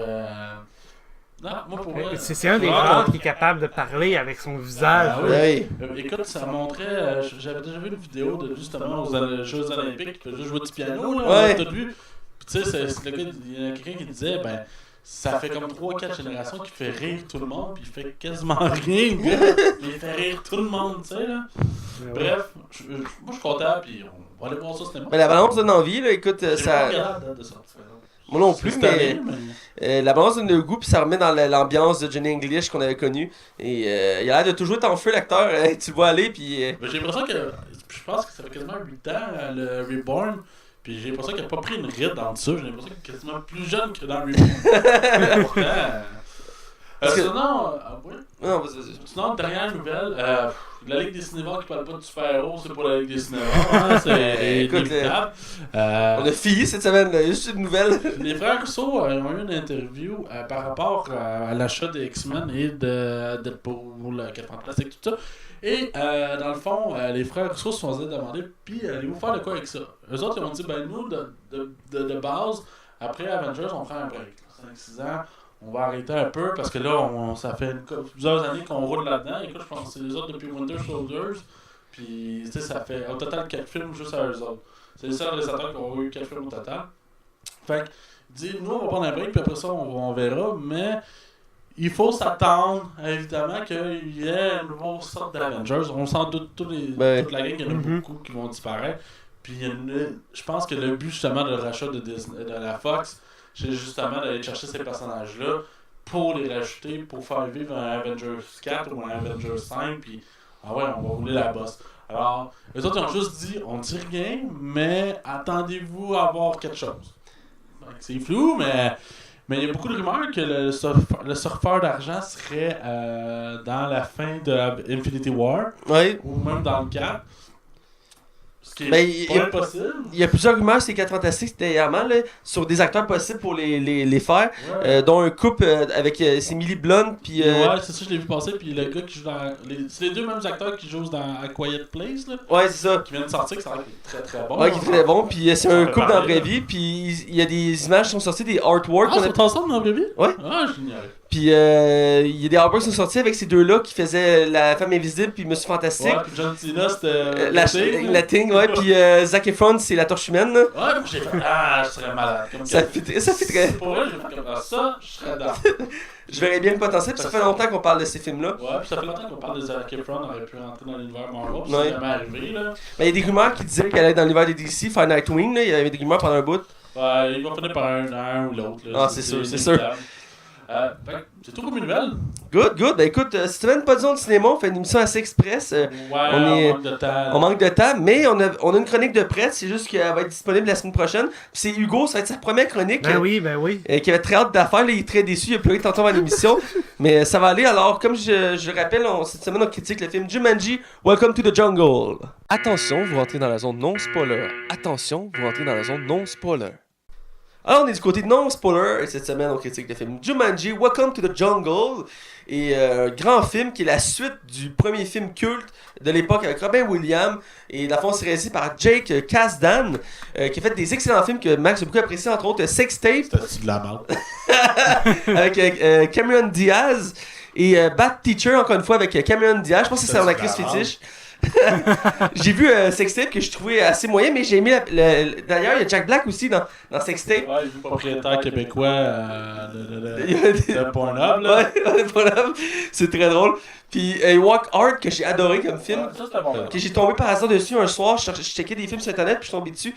B: Non, moi, pour moi.
C: C'est un des rares qui est capable de parler avec son visage.
A: Oui.
B: Écoute, ça montrait. J'avais déjà vu une vidéo de justement aux Jeux Olympiques qui faisait jouer du piano. Là, t'as vu. Puis tu sais, il y a quelqu'un qui disait, ben. Ça fait comme 3-4 générations qui fait rire tout le monde, puis il fait quasiment rien, mais il fait rire tout le monde, tu sais, là. Bref, moi je suis content, puis on va aller voir ça au cinéma.
A: Mais la balance donne envie, là, écoute,
B: J'ai
A: ça...
B: pas regardé la date de sortie.
A: Moi non plus,
B: cette
A: mais
B: année,
A: la balance donne le goût, puis ça remet dans l'ambiance de Johnny English qu'on avait connu. Et il a l'air de toujours être en feu, l'acteur. Tu le vois aller, puis.
B: Mais j'ai l'impression que. Je pense que ça fait quasiment 8 ans, le Reborn. Puis j'ai l'impression qu'il a pas pris une ride dans ça. J'ai l'impression qu'il est quasiment plus jeune que dans Reborn. Pourtant. Sinon, oui.
A: Non, vas-y.
B: Sinon, dernière nouvelle, la Ligue des cinémas qui parle pas de super-héros, c'est pas la Ligue des cinémas, hein, c'est
A: Écoute,
B: inévitable.
A: On a fini cette semaine, là. Juste une nouvelle.
B: Les frères Rousseau ont eu une interview par rapport à l'achat des X-Men et de Deadpool, 4 Fantastiques, tout ça. Et dans le fond, les frères Rousseau se sont demandé, puis allez-vous faire de quoi avec ça? Eux autres, ils ont dit, ben nous, de base, après Avengers, on prend un break. 5-6 ans. On va arrêter un peu parce que là, ça fait plusieurs années qu'on roule là-dedans. Écoute, je pense que c'est les autres depuis Winter Soldiers. Puis, tu sais, ça fait au total 4 films juste à eux autres. C'est les seuls réalisateurs qui ont eu 4 films au total. Fait que, dit, nous, on va prendre un break, puis après ça, on verra. Mais il faut s'attendre, évidemment, qu'il y ait une nouvelle sorte d'Avengers. On s'en doute, toute la gang, il y en a beaucoup qui vont disparaître. Puis, je pense que le but, justement, de rachat de la Fox, c'est justement d'aller chercher ces personnages-là pour les rajouter, pour faire vivre un Avengers 4 ou un Avengers 5, puis ah ouais, on va rouler la bosse. Alors, eux autres, ils ont juste dit, on dit rien, mais attendez-vous à voir quelque chose. Donc, c'est flou, mais il y a beaucoup de rumeurs que le surfeur d'argent serait dans la fin de Infinity War, ou même dans le 4. Ce qui est pas impossible.
A: Il y a plusieurs rumeurs, c'est 4 Fantastiques dernièrement, là, sur des acteurs possibles pour les faire, dont un couple avec c'est Millie Blunt, puis
B: ouais, c'est ça, je l'ai vu passer, puis le gars qui joue dans... c'est les deux mêmes acteurs qui jouent dans A Quiet Place, là.
A: Ouais, c'est ça.
B: Qui viennent de sortir, qui sont très très bons.
A: Ouais, qui est très bon, puis c'est un couple dans la vraie vie, puis il y a des images qui sont sorties, des artworks.
B: Ah, ils sont ensemble dans la vraie vie?
A: Ouais.
B: Ah, génial.
A: Puis il y a des artworks qui sont sortis avec ces deux-là qui faisaient La Femme Invisible puis Monsieur Fantastique.
B: Ouais, puis John Cena c'était
A: la Thing, ouais, puis Zac Efron c'est la Torche Humaine. Là.
B: Ouais, puis j'ai fait je serais malade. Comme
A: ça fait très.
B: Pour vrai, j'ai fait comme ça, je serais dans.
A: Je verrais bien le potentiel, puis ça fait longtemps qu'on parle de ces films-là.
B: Ouais, puis ça fait longtemps qu'on parle de Zac Efron, on aurait pu rentrer dans l'univers Marvel, puis c'est jamais arrivé là.
A: Mais il y a des rumeurs qui disaient qu'elle allait dans l'univers des DC, faire Nightwing, là, il y avait des rumeurs pendant un bout.
B: Ouais, il va finir par un ou l'autre.
A: Ah, c'est sûr, c'est sûr.
B: C'est tout pour mes nouvelles.
A: Good. Ben écoute, cette semaine, pas de zone de cinéma, on fait une émission assez express.
B: On manque de temps.
A: On manque de temps, mais on a une chronique de presse, c'est juste qu'elle va être disponible la semaine prochaine. Puis c'est Hugo, ça va être sa première chronique.
C: Ben oui.
A: Qui avait très hâte d'affaire, là, il est très déçu, il a pleuré tantôt dans l'émission. Mais ça va aller. Alors, comme je rappelle, cette semaine, on critique le film Jumanji, Welcome to the Jungle. Attention, vous rentrez dans la zone non-spoiler. Attention, vous rentrez dans la zone non-spoiler. Alors, on est du côté de non-spoiler, et cette semaine, on critique le film Jumanji, Welcome to the Jungle, et un grand film qui est la suite du premier film culte de l'époque avec Robin Williams, et la fond, c'est réalisé par Jake Kasdan, qui a fait des excellents films que Max a beaucoup apprécié, entre autres Sex Tape,
B: c'était de la merde,
A: avec Cameron Diaz, et Bad Teacher, encore une fois, avec Cameron Diaz, je pense que c'est son actrice fétiche. J'ai vu Sextape que je trouvais assez moyen, mais j'ai aimé d'ailleurs il y a Jack Black aussi dans Sextape.
B: Ouais, le propriétaire québécois de Pornhub là.
A: Ouais, Pornhub, c'est très drôle. Puis Walk Hard que j'ai adoré comme film,
B: ça c'était bon.
A: Que j'ai tombé par hasard dessus un soir, je checkais des films sur internet puis je suis tombé dessus.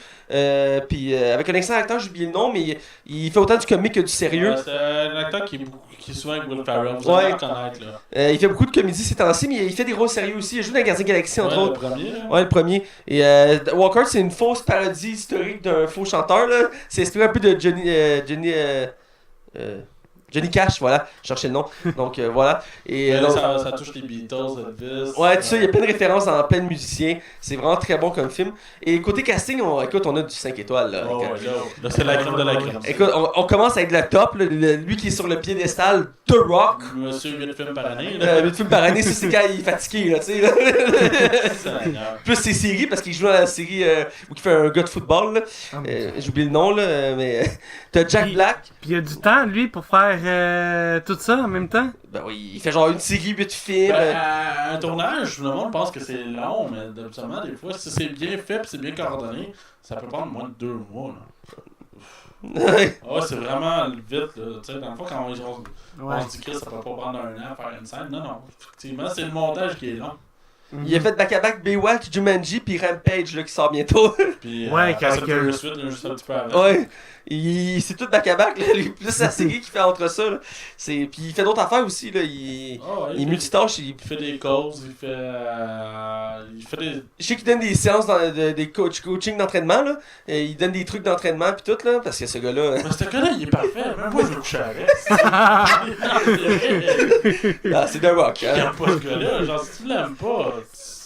A: Puis avec un excellent acteur, j'ai oublié le nom, mais il fait autant du comique que du sérieux.
B: C'est un acteur qui est souvent avec Will Ferrell, vous allez le connaître là.
A: Il fait beaucoup de comédies ces temps-ci, mais il fait des rôles sérieux aussi. Il joue dans Gardien Galaxy entre autres.
B: Le premier.
A: Ouais, le premier. Et Walk Hard, c'est une fausse parodie historique d'un faux chanteur là. C'est inspiré un peu de Johnny Cash, voilà, je cherchais le nom. Donc voilà. Et
B: là, ça touche les Beatles, Elvis.
A: Ouais, tout ça, il y a plein de références en plein de musiciens. C'est vraiment très bon comme film. Et côté casting, on a du 5 étoiles. Là,
B: là c'est la crème de la crème.
A: Écoute, on commence avec le top, là, lui qui est sur le piédestal, The Rock.
B: Monsieur 8 films par année.
A: 8 films par année, ça c'est quand il est fatigué, là, tu sais. Plus ses séries, parce qu'il joue dans la série où il fait un gars de football. Là. J'oublie le nom, là, mais t'as Jack Black.
C: Puis il y a du temps, lui, pour faire tout ça en même temps.
A: Ben oui, il fait genre une série, 8 films.
B: Un tournage, tout le monde pense que c'est long, mais absolument, des fois, si c'est bien fait et c'est bien coordonné, ça peut prendre moins de 2 mois. Là. C'est vraiment vite. Là. Dans le fond, quand on se dit que ça peut pas prendre 1 an à faire une scène, non. Effectivement, c'est le montage qui est long.
A: Il a fait back-à-back Baywatch, Jumanji, puis Rampage là, qui sort bientôt.
B: Puis,
C: Ouais,
B: Fast and
C: quand-
B: Furious 8, il y a juste un petit peu avant.
A: Ouais. C'est tout back-à-back, là. Plus la série qu'il fait entre ça. Là. Puis il fait d'autres affaires aussi. Là.
B: Ah ouais,
A: Il multitâche.
B: il fait des causes, il fait des...
A: Je sais qu'il donne des séances, des coaching d'entraînement. Là. Et il donne des trucs d'entraînement, puis tout. Là, parce que ce gars-là.
B: Mais ce gars-là, il est parfait. Même moi, je veux coucher avec.
A: Ah, c'est The Rock. Hein.
B: J'aime pas ce gars-là. Genre, si tu l'aimes pas...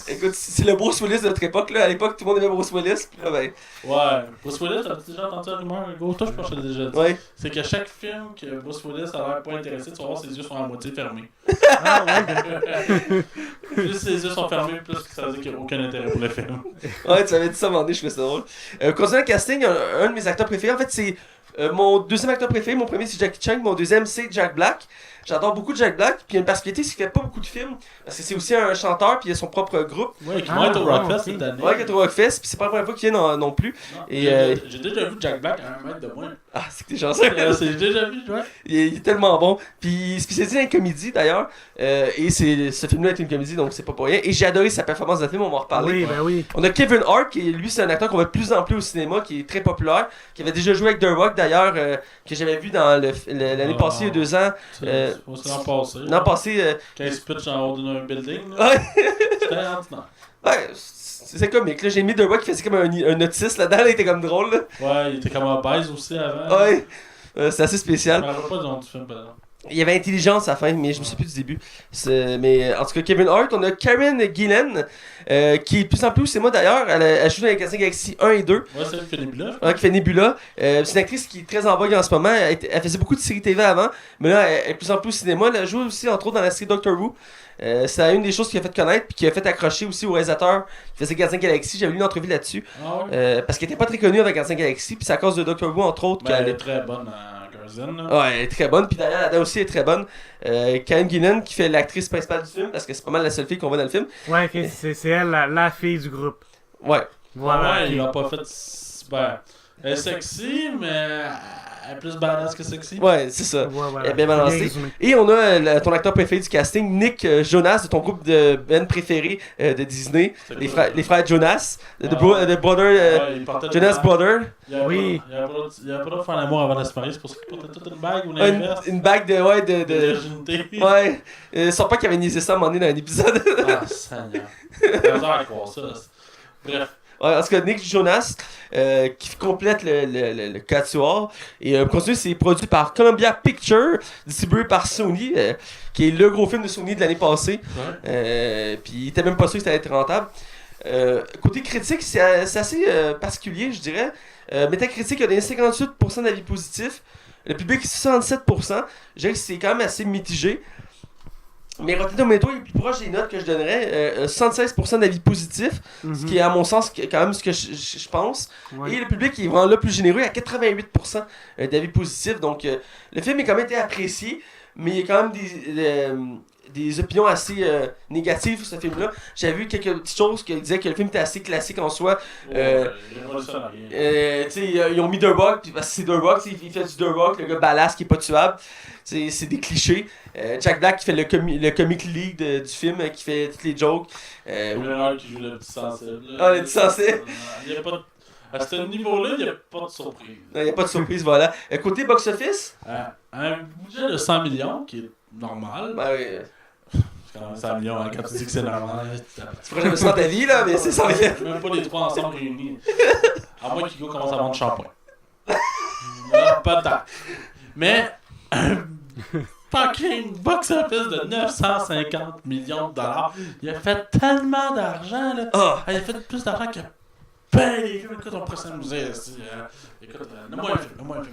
A: Écoute, c'est le Bruce Willis de notre époque. Là. À l'époque, tout le monde aimait Bruce Willis. Puis là, ben.
B: Ouais. Bruce Willis, t'as déjà entendu la rumeur? Go, toi, je pense que je l'ai déjà dit.
A: Ouais.
B: C'est qu'à chaque film que Bruce Willis a l'air pas intéressé, tu vas voir ses yeux sont à moitié fermés.
C: Ah, ouais.
B: Plus ses yeux sont fermés, plus ça veut dire qu'il n'y a aucun intérêt pour le film.
A: Ouais, tu avais dit ça à un moment donné, je trouvais ça drôle. Concernant le casting, un de mes acteurs préférés, en fait, c'est mon deuxième acteur préféré. Mon premier, c'est Jackie Chan. Mon deuxième, c'est Jack Black. J'adore beaucoup Jack Black. Puis il y a une particularité, c'est qu'il fait pas beaucoup de films. Parce que c'est aussi un chanteur, puis il a son propre groupe.
B: Ouais, qui vont être au Rockfest
C: ok.
B: cette année.
A: Ouais, qui est au Rockfest, puis c'est pas la première fois qu'il vient non plus.
B: Non,
A: Et,
B: j'ai déjà vu Jack Black à 1 mètre de moi.
A: Ah, c'est que t'es chanceux.
B: J'ai déjà vu, ouais.
A: Il est tellement bon. Puis il est spécialisé dans les comédies d'ailleurs. Et ce film-là est une comédie, donc c'est pas pour rien. Et j'ai adoré sa performance de film, on va en reparler.
C: Oui, ben oui.
A: On a Kevin Hart, qui lui c'est un acteur qu'on voit de plus en plus au cinéma, qui est très populaire, qui avait déjà joué avec The Rock d'ailleurs, que j'avais vu dans l'année passée, il y a 2 ans.
B: C'est l'an passé.
A: L'an passé,
B: Quand il se pitch en haut d'un building. Là.
A: ouais,
B: C'était ordinaire.
A: ouais, c'est comique. Là. J'ai mis The Rock qui faisait comme un autiste là-dedans, là, il était comme drôle. Là.
B: Ouais, il était comme obèse aussi avant.
A: Ouais, c'est assez
B: Je
A: spécial.
B: me rappelle pas du nom du film, pardon.
A: Il y avait intelligence à la fin, mais je me souviens plus du début. Mais en tout cas, Kevin Hart, on a Karen Gillan, qui est de plus en plus au cinéma d'ailleurs. Elle joue dans les Gardiens de la Galaxie 1 et 2.
B: Ouais, c'est elle qui fait Nebula.
A: Qui fait Nebula. C'est une actrice qui est très en vogue en ce moment. Elle faisait beaucoup de séries TV avant, mais là, elle est de plus en plus au cinéma. Elle joue aussi, entre autres, dans la série Doctor Who. C'est une des choses qui a fait connaître, puis qui a fait accrocher aussi au réalisateur qui faisait Gardiens de la Galaxie. J'avais lu une entrevue là-dessus.
B: Ah ouais.
A: Parce qu'elle était pas très connue avec Gardiens de la Galaxie, puis c'est à cause de Doctor Who, entre autres,
B: Ben, elle
A: qu'elle
B: est très bonne en Garzen.
A: Ouais, elle est très bonne. Puis d'ailleurs, Ada aussi est très bonne. Karen Gillan, qui fait l'actrice principale du film, parce que c'est pas mal la seule fille qu'on voit dans le film.
C: Ouais, ok, c'est elle, la fille du groupe.
A: Ouais.
C: Voilà.
B: Ouais,
C: ok.
B: il a pas fait. Ben, elle est sexy, mais elle est plus badass que sexy.
A: Ouais, c'est ça.
C: Ouais, voilà.
A: Elle est bien balancée.
C: résumé.
A: Et on a ton acteur préféré du casting, Nick Jonas, de ton groupe de band préféré de Disney,
B: C'est
A: les
B: quoi,
A: frères, les frères Jonas, de
B: Ah.
A: Brother,
B: Ouais, il portait
A: Jonas Brother.
C: Oui.
B: Il y avait pas le droit de faire l'amour avant de se marier, c'est pour ça qu'il portait toute une bague ou l'inverse.
A: Une bague de. Ouais,
B: De virginité.
A: Ouais. Sans pas qu'il avait niaisé ça à un moment donné dans un épisode.
B: Ah, Seigneur. J'ai besoin de croire ça. Bref.
A: Ouais, en tout cas, Nick Jonas, qui complète le quatuor. Et continue, c'est produit par Columbia Pictures, distribué par Sony, qui est le gros film de Sony de l'année passée.
B: Ouais.
A: Puis il était même pas sûr que ça allait être rentable. Côté critique, c'est assez particulier, je dirais. Metacritic a donné 58% d'avis positifs. Le public, 67%. Je dirais que c'est quand même assez mitigé. Mais Rotten Tomatoes est plus proche des notes que je donnerais. 76% d'avis positifs, ce qui est à mon sens quand même ce que je pense.
C: Ouais.
A: Et le public est vraiment là plus généreux à 88% d'avis positifs. Donc le film est quand même été apprécié, mais il y a quand même des opinions assez négatives sur ce film-là. J'avais vu quelques petites choses qui disaient que le film était assez classique en soi.
B: Il révolutionne rien.
A: Tu sais, ils ont mis The Rock, puis parce que c'est The Rock, il fait du The Rock, le gars badass qui est pas tuable. C'est des clichés. Jack Black qui fait le comic lead du film, qui fait toutes les jokes.
B: Leonard qui joue le petit sensible.
A: Ah, le petit sensible.
B: Il y a pas de... À ce niveau-là, il n'y a pas de surprise.
A: Il n'y a pas de surprise, voilà. Côté box-office,
B: Un budget de 100 millions, qui est normal.
A: ben oui,
B: C'est quand même 100 millions, hein, quand tu dis que c'est normal.
A: tu feras jamais ça dans ta vie, là, mais c'est ça.
B: Même pas les trois ensemble réunis. À moins qu'Hugo commence à vendre du shampoing. Non, pas tant. Mais un fucking box-office de 950 millions de dollars. Il a fait tellement d'argent, là.
A: Ah,
B: Il a fait plus d'argent que ben les films. Écoute, on pourrait s'amuser. Écoute, donne-moi un film.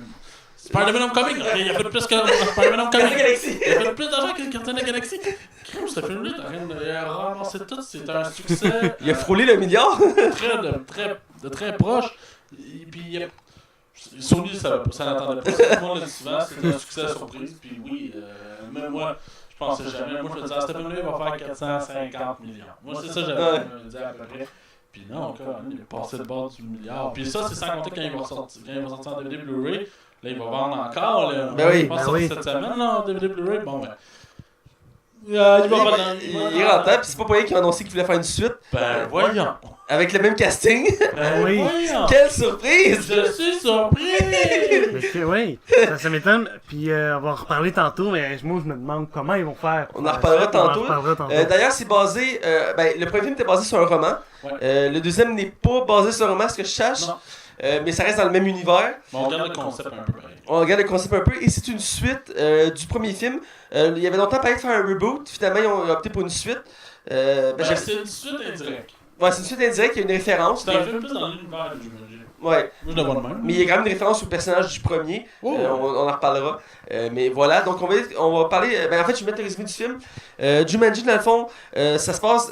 B: Spider-Man Homecoming, il a fait plus que Spider-Man Homecoming.
A: Galaxy.
B: Il a fait plus d'argent que Gardien de la Galaxie. Crime, ce film-là, t'as rien de ramasser tout. C'est un succès.
A: Il a frôlé le milliard.
B: De très proche. Et puis, Sony, ça n'attendait pas. Tout le monde l'a dit souvent, c'était un succès à surprise. Puis oui, même moi, je pensais jamais. Moi, je me disais, ce film-là, il va faire 450 millions. Moi, c'est ça que j'avais dit à peu près. Puis non, il est passé le bord du milliard. Puis ça, c'est sans compter quand il va sortir en DVD Blu-ray. Là, il va vendre encore. Là.
A: Ben oui.
B: Je pense que
C: Ben oui.
B: cette semaine, là, en DVD Blu-ray. Bon, ben. Il va pas
A: Il est rentable, puis c'est pas pour rien qu'ils ont annoncé qu'ils voulaient faire une suite
B: Ben voyons.
A: avec le même casting.
C: Oui.
B: Voyons.
A: Quelle surprise!
B: Je suis surpris.
C: Oui, ça m'étonne. Puis on va en reparler tantôt, mais moi je me demande comment ils vont faire.
A: On en reparlera tantôt.
C: tantôt.
A: D'ailleurs, c'est basé. Le premier film était basé sur un roman.
B: Ouais.
A: Le deuxième n'est pas basé sur un roman, ce que je sache.
B: Non.
A: Mais ça reste dans le même univers.
B: Mais on regarde le concept un peu pareil.
A: On regarde le concept un peu. Et c'est une suite du premier film. Il y avait longtemps parlé de faire un reboot. Finalement, ils ont opté pour une suite.
B: C'est une suite indirecte.
A: Ouais, c'est une suite indirecte. Il y a une référence.
B: C'est un film plus dans l'univers, j'imagine.
A: Ouais.
B: Moi, je le vois de même.
A: Mais il y a quand même une référence au personnage du premier.
B: Oh.
A: On en reparlera. Mais voilà, donc on va parler. En fait, je vais mettre le résumé du film. Jumanji, dans le fond, ça se passe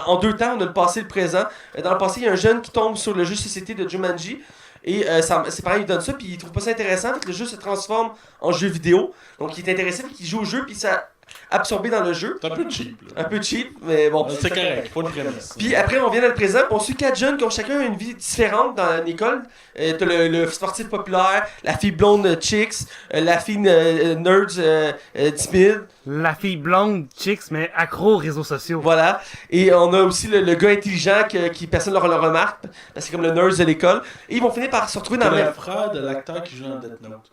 A: en 2 temps. On a le passé et le présent. Dans le passé, il y a un jeune qui tombe sur le jeu de société de Jumanji. Et ses parents lui donnent ça, puis il trouve pas ça intéressant. Fait que le jeu se transforme en jeu vidéo. Donc il est intéressé, puis il joue au jeu, puis ça absorbé dans le jeu.
B: C'est un peu cheap, là.
A: Un peu cheap, mais bon.
B: C'est correct, pas une prémisse.
A: Puis après, on vient dans le présent, puis on suit 4 jeunes qui ont chacun une vie différente dans l'école. T'as le sportif populaire, la fille blonde Chicks, la fille nerd timide.
C: La fille blonde, chicks, mais accro aux réseaux sociaux.
A: Voilà. Et on a aussi le gars intelligent qui personne ne le remarque, parce que c'est comme le nerd de l'école. Et ils vont finir par se retrouver dans
B: C'est
A: le
B: le
A: même.
B: frère de l'acteur qui joue dans Death Note.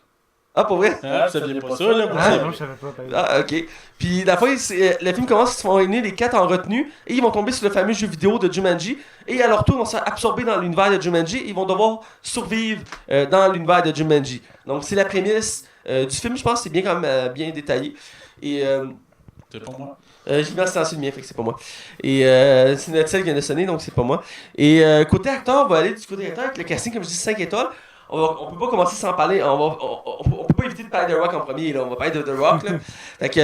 A: Ah, pour vrai?
B: Ah, ça vient pas ça, là. Pour
C: Ah,
B: ça.
C: non, je savais pas. par exemple.
A: Ah, ok. Puis, la fois, le film commence, ils se font réunir les 4 en retenue, et ils vont tomber sur le fameux jeu vidéo de Jumanji, et à leur tour, ils vont se faire absorber dans l'univers de Jumanji, et ils vont devoir survivre dans l'univers de Jumanji. Donc, c'est la prémisse du film, je pense, c'est bien quand même bien détaillé. Et
B: C'est pas moi.
A: j'ai bien silencieux le mien, fait que c'est pas moi. Et c'est notre celle qui vient de sonner, donc c'est pas moi. Et côté acteur, on va aller du côté acteur avec le casting, comme je dis, 5 étoiles. On peut pas commencer sans parler. On peut pas éviter de parler de Rock en premier. Là. On va parler de The Rock. Là. Fait que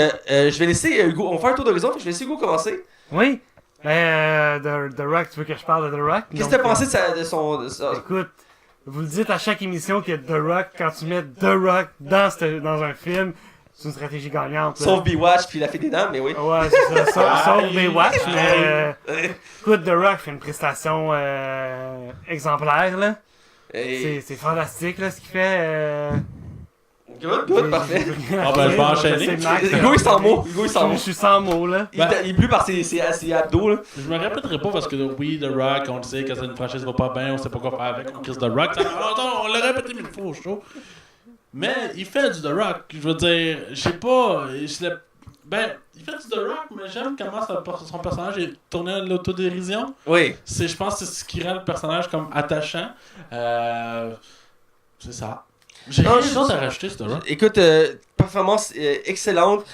A: je vais laisser Hugo. On va faire un tour d'horizon. Je vais laisser Hugo commencer.
C: Oui. The Rock, tu veux que je parle de The Rock?
A: Qu'est-ce que t'as
C: Donc,
A: pensé de son.
C: Écoute, vous le dites à chaque émission que The Rock, quand tu mets The Rock dans un film, c'est une stratégie gagnante. là.
A: Sauf Bewatch puis la fée des dents, mais oui.
C: Ouais, c'est ça. Sauf Baywatch, mais
A: Euh,
C: écoute, The Rock fait une prestation exemplaire, là.
A: et-
C: C'est fantastique, là, ce qu'il fait.
A: Good, parfait.
B: Ah, ben, je vais enchaîner.
A: Hugo, il s'en mots. Hugo, il s'en
C: Je
A: mots.
C: suis sans mots, là.
A: Il est plus par ses abdos, là.
B: Je me répéterai pas parce que oui, The Rock, on le sait, quand une franchise va pas bien, on sait pas quoi faire avec, on crise The Rock. On l'a répété 1000 fois au show. Mais il fait du The Rock. Je veux dire, je sais pas. Il fait du The Rock, mais j'aime comment son personnage est tourné à l'autodérision.
A: Oui.
B: Je pense que c'est ce qui rend le personnage comme attachant. C'est ça. J'ai
A: Non,
B: rien d'autre à rajouter, sur The Rock.
A: Écoute, performance excellente.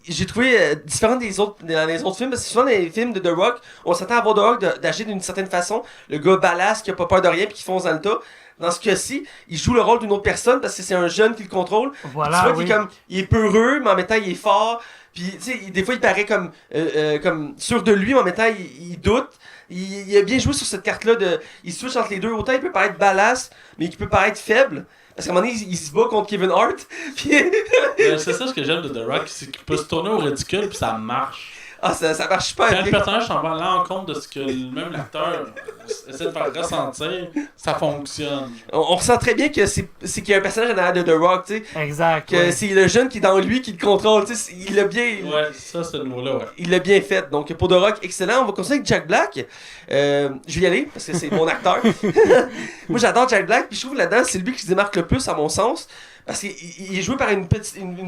A: J'ai trouvé différent des autres dans les autres films, parce que souvent dans les films de The Rock, on s'attend à voir The Rock d'agir d'une certaine façon. Le gars badass qui a pas peur de rien puis qui fonce dans le tas. Dans ce cas-ci, il joue le rôle d'une autre personne parce que c'est un jeune qui le contrôle.
C: Voilà,
A: Tu vois
C: oui.
A: qu'il est comme, il est peureux, mais en même temps il est fort. Puis tu sais, des fois il paraît comme sûr de lui, mais en même temps il doute. Il a bien joué sur cette carte-là de, il switch entre les deux. Autant il peut paraître badass, mais il peut paraître faible. Parce qu'à un moment donné, il se bat contre Kevin Hart. Puis
B: C'est ça ce que j'aime de The Rock, c'est qu'il peut se tourner au ridicule puis ça marche.
A: ça marche super
B: Quand le
A: bien.
B: personnage s'en va à l'encontre de ce que même l'acteur essaie de faire ressentir, ça fonctionne.
A: On ressent très bien que c'est qu'il y a un personnage en arrière de The Rock, tu sais.
C: Exact.
A: Que
C: ouais.
A: c'est le jeune qui est dans lui qui le contrôle, tu sais. Il l'a bien.
B: Ouais, ça, ce niveau-là, ouais.
A: Il l'a bien fait. Donc pour The Rock, excellent. On va continuer avec Jack Black. Je vais y aller parce que c'est mon acteur. Moi j'adore Jack Black. Puis je trouve là-dedans, c'est lui qui se démarque le plus à mon sens. Parce qu'il est joué par une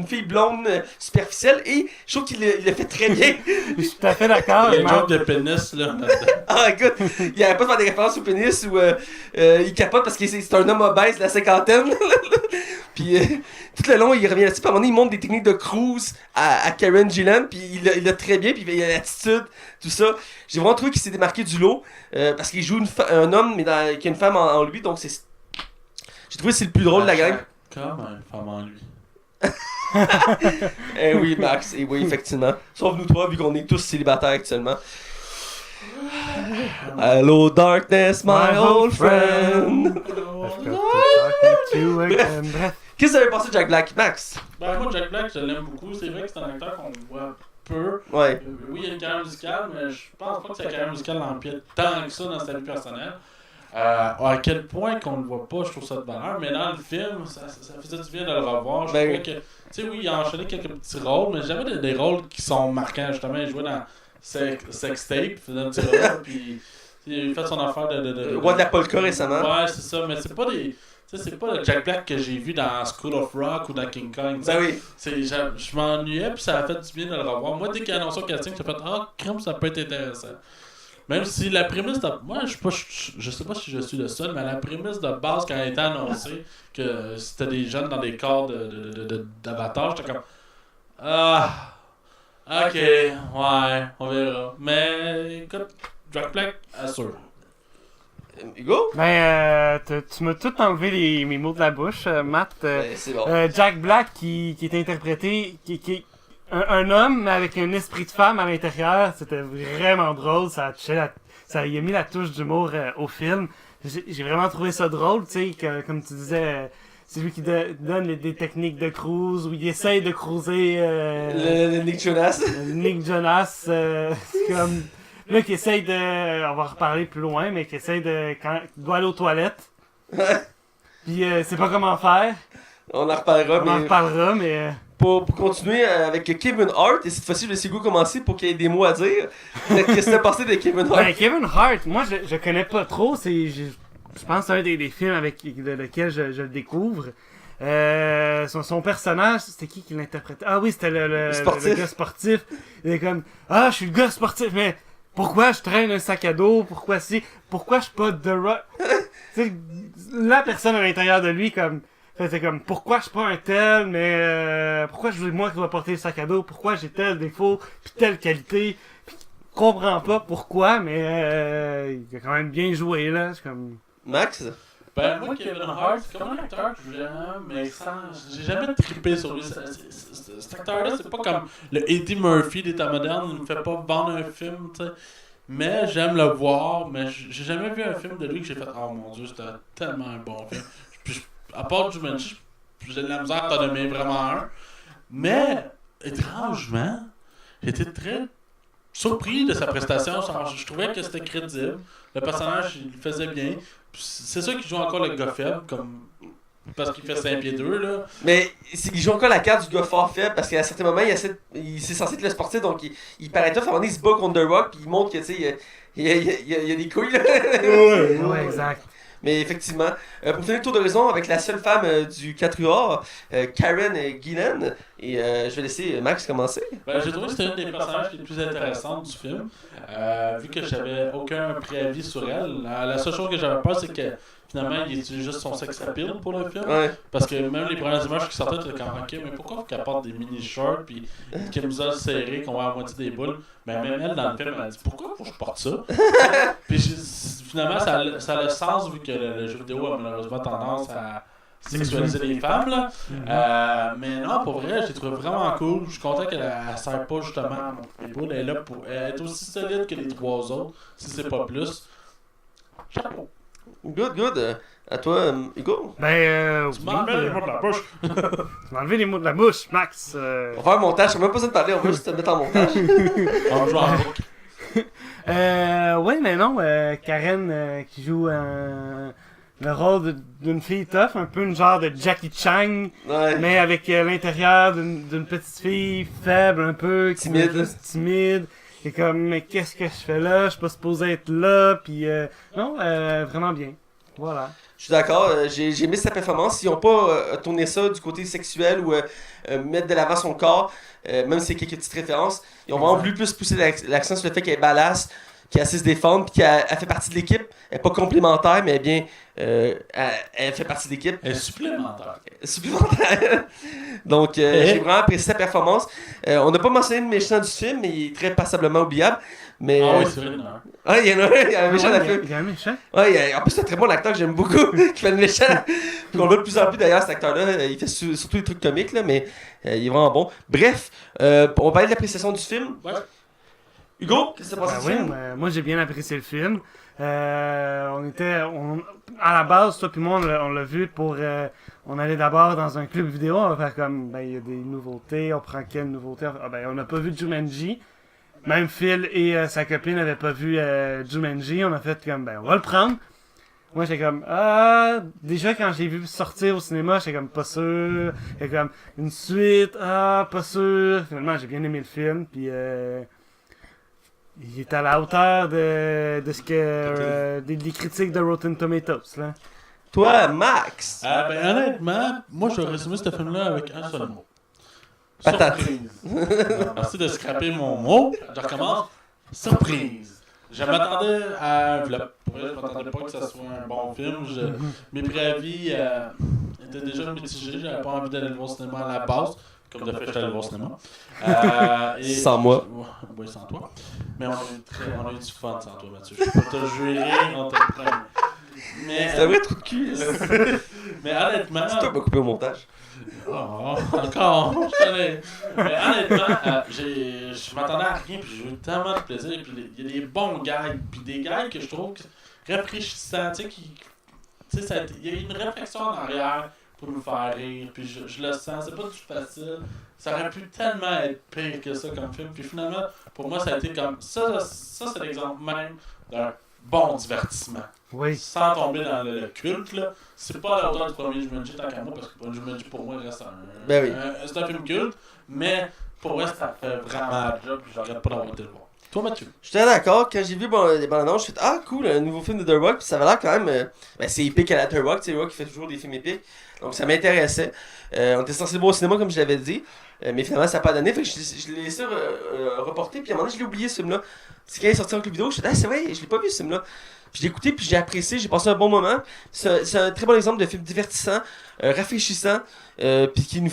A: fille blonde superficielle et je trouve qu'il le fait très bien.
C: Je suis tout à fait d'accord.
B: Il y
C: je
B: a
C: m'en-
B: un joke de pénis, là.
A: Ah écoute, il arrête pas de faire des références au pénis ou il capote parce que c'est un homme obèse de la cinquantaine. Puis tout le long, il revient là-dessus. Puis à un moment donné, il montre des techniques de cruise à Karen Gillan. Puis il l'a très bien. Puis il a l'attitude, tout ça. J'ai vraiment trouvé qu'il s'est démarqué du lot. Parce qu'il joue un homme, mais qui a une femme en lui. Donc c'est. J'ai trouvé que c'est le plus drôle de la gang.
B: Comme une femme en lui.
A: Eh oui, Max. Et oui, effectivement. Sauf nous trois, vu qu'on est tous célibataires actuellement. Hello, darkness, my old friend.
C: Bref.
A: Qu'est-ce que vous avez pensé de Jack Black, Max?
B: Ben, moi, Jack Black, je l'aime beaucoup. C'est vrai que c'est un acteur qu'on voit peu.
A: Ouais.
B: Oui, il y a une carrière musicale, mais je pense pas que sa carrière musicale l'empiète tant que ça dans sa vie personnelle. À quel point qu'on le voit pas, je trouve ça de valeur. Mais dans le film, ça faisait du bien de le revoir. Je trouvais que, tu sais, oui, il a enchaîné quelques petits rôles, mais jamais des rôles qui sont marquants. Justement, il jouait dans Sex Tape, il faisait un petit rôle, puis il a fait son affaire
A: Le roi de la polka récemment.
B: Ouais, c'est ça, mais c'est pas des. Tu sais, c'est pas le Jack Black que j'ai vu dans School of Rock ou dans King Kong.
A: Ben oui.
B: Je m'ennuyais, puis ça a fait du bien de le revoir. Moi, dès qu'il a annoncé au casting, j'ai fait crème, ça peut être intéressant. Même si la prémisse de. Moi, je sais pas si je suis le seul, mais la prémisse de base, quand elle a été annoncée, que c'était des jeunes dans des corps d'avatar, j'étais comme. Ah. Ok, ouais, on verra. Mais écoute, Jack Black, assure.
A: Hugo?
C: Ben, tu m'as tout enlevé mes mots de la bouche, Matt.
A: C'est bon.
C: Jack Black qui est interprété, qui est un homme mais avec un esprit de femme à l'intérieur, c'était vraiment drôle, ça y a mis la touche d'humour au film. J'ai vraiment trouvé ça drôle, tu sais, comme tu disais, c'est lui qui donne des techniques de cruise, où il essaye de cruiser
A: Le Nick Jonas.
C: Nick Jonas, c'est comme là qui essaye on va reparler plus loin, mais qui essaye quand il doit aller aux toilettes. Puis sait pas comment faire.
A: On en reparlera,
C: On en reparlera, mais
A: pour continuer avec Kevin Hart, et cette fois-ci, je vais laisser Hugo commencer pour qu'il y ait des mots à dire. Qu'est-ce qui s'est passé de Kevin Hart?
C: Ben, Kevin Hart, moi je connais pas trop, je pense que c'est un des films avec lequel je le découvre. Son personnage, c'était qui l'interprétait? Ah oui, c'était le gars sportif. Il est comme, je suis le gars sportif, mais pourquoi je traîne un sac à dos? Pourquoi je suis pas The Rock? Tu sais, la personne à l'intérieur de lui, comme, c'est comme, pourquoi je suis pas un tel, mais pourquoi je veux moi qui dois porter le sac à dos? Pourquoi j'ai tel défaut, puis telle qualité? Puis, je comprends pas pourquoi, mais il a quand même bien joué, là. C'est comme...
A: Max?
B: Ben, moi, Kevin Hart, c'est comme un acteur que j'aime, mais j'ai jamais trippé sur lui. Cet acteur-là, c'est pas comme le Eddie Murphy des temps modernes, il me fait pas vendre un film, tu sais. Mais j'aime le voir, mais j'ai jamais vu un film de lui que j'ai fait, oh mon dieu, c'était tellement un bon film. Puis, à part Jumanji, j'ai de la misère à t'en nommer vraiment un. Mais, étrangement, j'étais très surpris de sa prestation. Je trouvais que c'était crédible. Le personnage, il le faisait bien. C'est sûr qu'il joue encore le gars faible, comme... parce qu'il fait 5 pieds 2, là.
A: Mais il joue encore la carte du gars fort faible, parce qu'à un certain moment, c'est censé être le sportif, donc il paraît tough. À un moment donné, il se bat contre The Rock, puis il montre que, tu sais, il y a des couilles, là.
C: Ouais, exact.
A: Mais effectivement, pour finir le tour d'horizon avec la seule femme du 4UA, Karen Gillan, et je vais laisser Max commencer.
B: Ben, j'ai trouvé que c'était une des personnages les plus intéressantes du film, vu que j'avais aucun préavis sur elle. La seule chose que j'avais peur, c'est que finalement, il utilise juste son sex appeal pour le film.
A: Ouais.
B: Parce que même les premières images qui sortaient, t'étais comme, ok, mais pourquoi qu'elle porte des mini-shorts puis une camisole serrée qu'on voit à moitié des boules? Mais même elle, dans le film, elle a dit, pourquoi faut que je porte ça? Puis finalement, ça a le sens, vu que le jeu vidéo a malheureusement tendance à sexualiser les femmes, là. Mais non, pour vrai, j'ai trouvé vraiment cool. Je suis content qu'elle ne sert pas justement à montrer les boules. Elle est là pour être aussi solide que les trois autres, si c'est pas plus. Chapeau.
A: Good. À toi, Hugo.
C: Ben,
B: Tu m'as enlevé les mots de la bouche.
C: Tu m'as enlevé les mots de la bouche, Max.
A: On va faire un montage, on n'a même pas besoin de parler, on va juste te mettre en montage.
B: On va jouer en boucle.
C: Ouais, mais non, Karen qui joue le rôle d'une fille tough, un peu une genre de Jackie Chan,
A: Ouais.
C: mais avec l'intérieur d'une petite fille faible un peu, qui
A: Timide.
C: est juste timide. Et comme, mais qu'est-ce que je fais là? Je suis pas supposé être là, puis non, vraiment bien. Voilà.
A: Je suis d'accord, j'ai aimé sa performance. Ils n'ont pas tourné ça du côté sexuel ou mettre de l'avant son corps, même si c'est quelques petites références. Ils ont vraiment voulu plus pousser l'accent sur le fait qu'elle est badass, qu'elle sait se défendre, puis qu'elle fait partie de l'équipe. Elle n'est pas complémentaire, mais bien, elle fait partie de l'équipe.
B: Elle est supplémentaire.
A: Supplémentaire. Donc, j'ai vraiment apprécié sa performance. On n'a pas mentionné le méchant du film, mais il est très passablement oubliable. Mais,
B: Ah oui, c'est vrai, il y en a un.
A: Ah, il y en a un, il y a un méchant dans le film.
C: Il y a un méchant.
A: Ouais, en plus, c'est un très bon acteur que j'aime beaucoup, qui fait le méchant. Puis on le voit de plus en plus d'ailleurs, cet acteur-là. Il fait surtout des trucs comiques, là, mais il est vraiment bon. Bref, on va parler de l'appréciation du film.
B: Ouais.
A: Hugo, qu'est-ce que t'as pensé du film?
C: Moi j'ai bien apprécié le film. À la base, toi puis moi, on l'a vu pour... on allait d'abord dans un club vidéo, on va faire comme, ben il y a des nouveautés, on prend quelle nouveauté? On n'a pas vu Jumanji. Même Phil et sa copine n'avaient pas vu Jumanji. On a fait comme, ben on va le prendre. Moi, j'étais comme, déjà quand j'ai vu sortir au cinéma, j'étais comme, pas sûr. J'étais comme, une suite, pas sûr. Finalement, j'ai bien aimé le film, puis il est à la hauteur de ce que, des critiques de Rotten Tomatoes, là.
A: Toi, Max!
B: Ben, honnêtement, moi, je vais résumer ce film-là avec un seul mot.
A: Patate.
B: Surprise. Merci de scraper mon mot. Je recommence. Surprise. Je m'attendais à un flop. Pour vrai, je m'attendais pas que ça soit un bon film. Mes préavis étaient déjà mitigés. J'avais pas envie d'aller le voir au cinéma à la base. Comme de fait, j'étais allé le voir au cinéma.
A: Sans moi.
B: Oui, sans toi. Mais on a eu du fun sans toi, Mathieu. Je peux te jurer, on te le prend.
A: C'est un vrai trou de cul.
B: Mais honnêtement.
A: C'est toi qui m'as coupé au montage.
B: Oh, encore, je connais. Mais honnêtement, je m'attendais à rien, puis j'ai eu tellement de plaisir. Puis il y a des bons gags, puis des gags que je trouve rafraîchissants. Tu sais, il y a une réflexion en arrière pour nous faire rire, puis je le sens. C'est pas du tout facile. Ça aurait pu tellement être pire que ça comme film. Puis finalement, pour moi, ça a été comme. Ça c'est l'exemple même d'un bon divertissement.
C: Oui.
B: Sans tomber dans le culte, là. C'est pas à la hauteur du premier Jumanji tant qu'à moi, parce que Jumanji pour moi reste c'est un film culte, mais pour moi ça fait vraiment le job, puis je regrette pas d'avoir été le voir. Toi, Mathieu?
A: J'étais d'accord, quand j'ai vu les bandes annonces, je me suis dit, cool, un nouveau film de The Rock, puis ça avait l'air quand même. C'est épique à la The Rock, tu sais, The Rock qui fait toujours des films épiques, donc ça m'intéressait. On était censé le voir au cinéma, comme je l'avais dit, mais finalement ça n'a pas donné, fait que je l'ai laissé reporter, puis à un moment donné, je l'ai oublié ce film-là. C'est quand il est sorti en club vidéo, je me suis dit, c'est vrai, je l'ai pas vu ce film-là. Puis je l'ai écouté, puis j'ai apprécié, j'ai passé un bon moment. C'est un très bon exemple de film divertissant, rafraîchissant, puis qui nous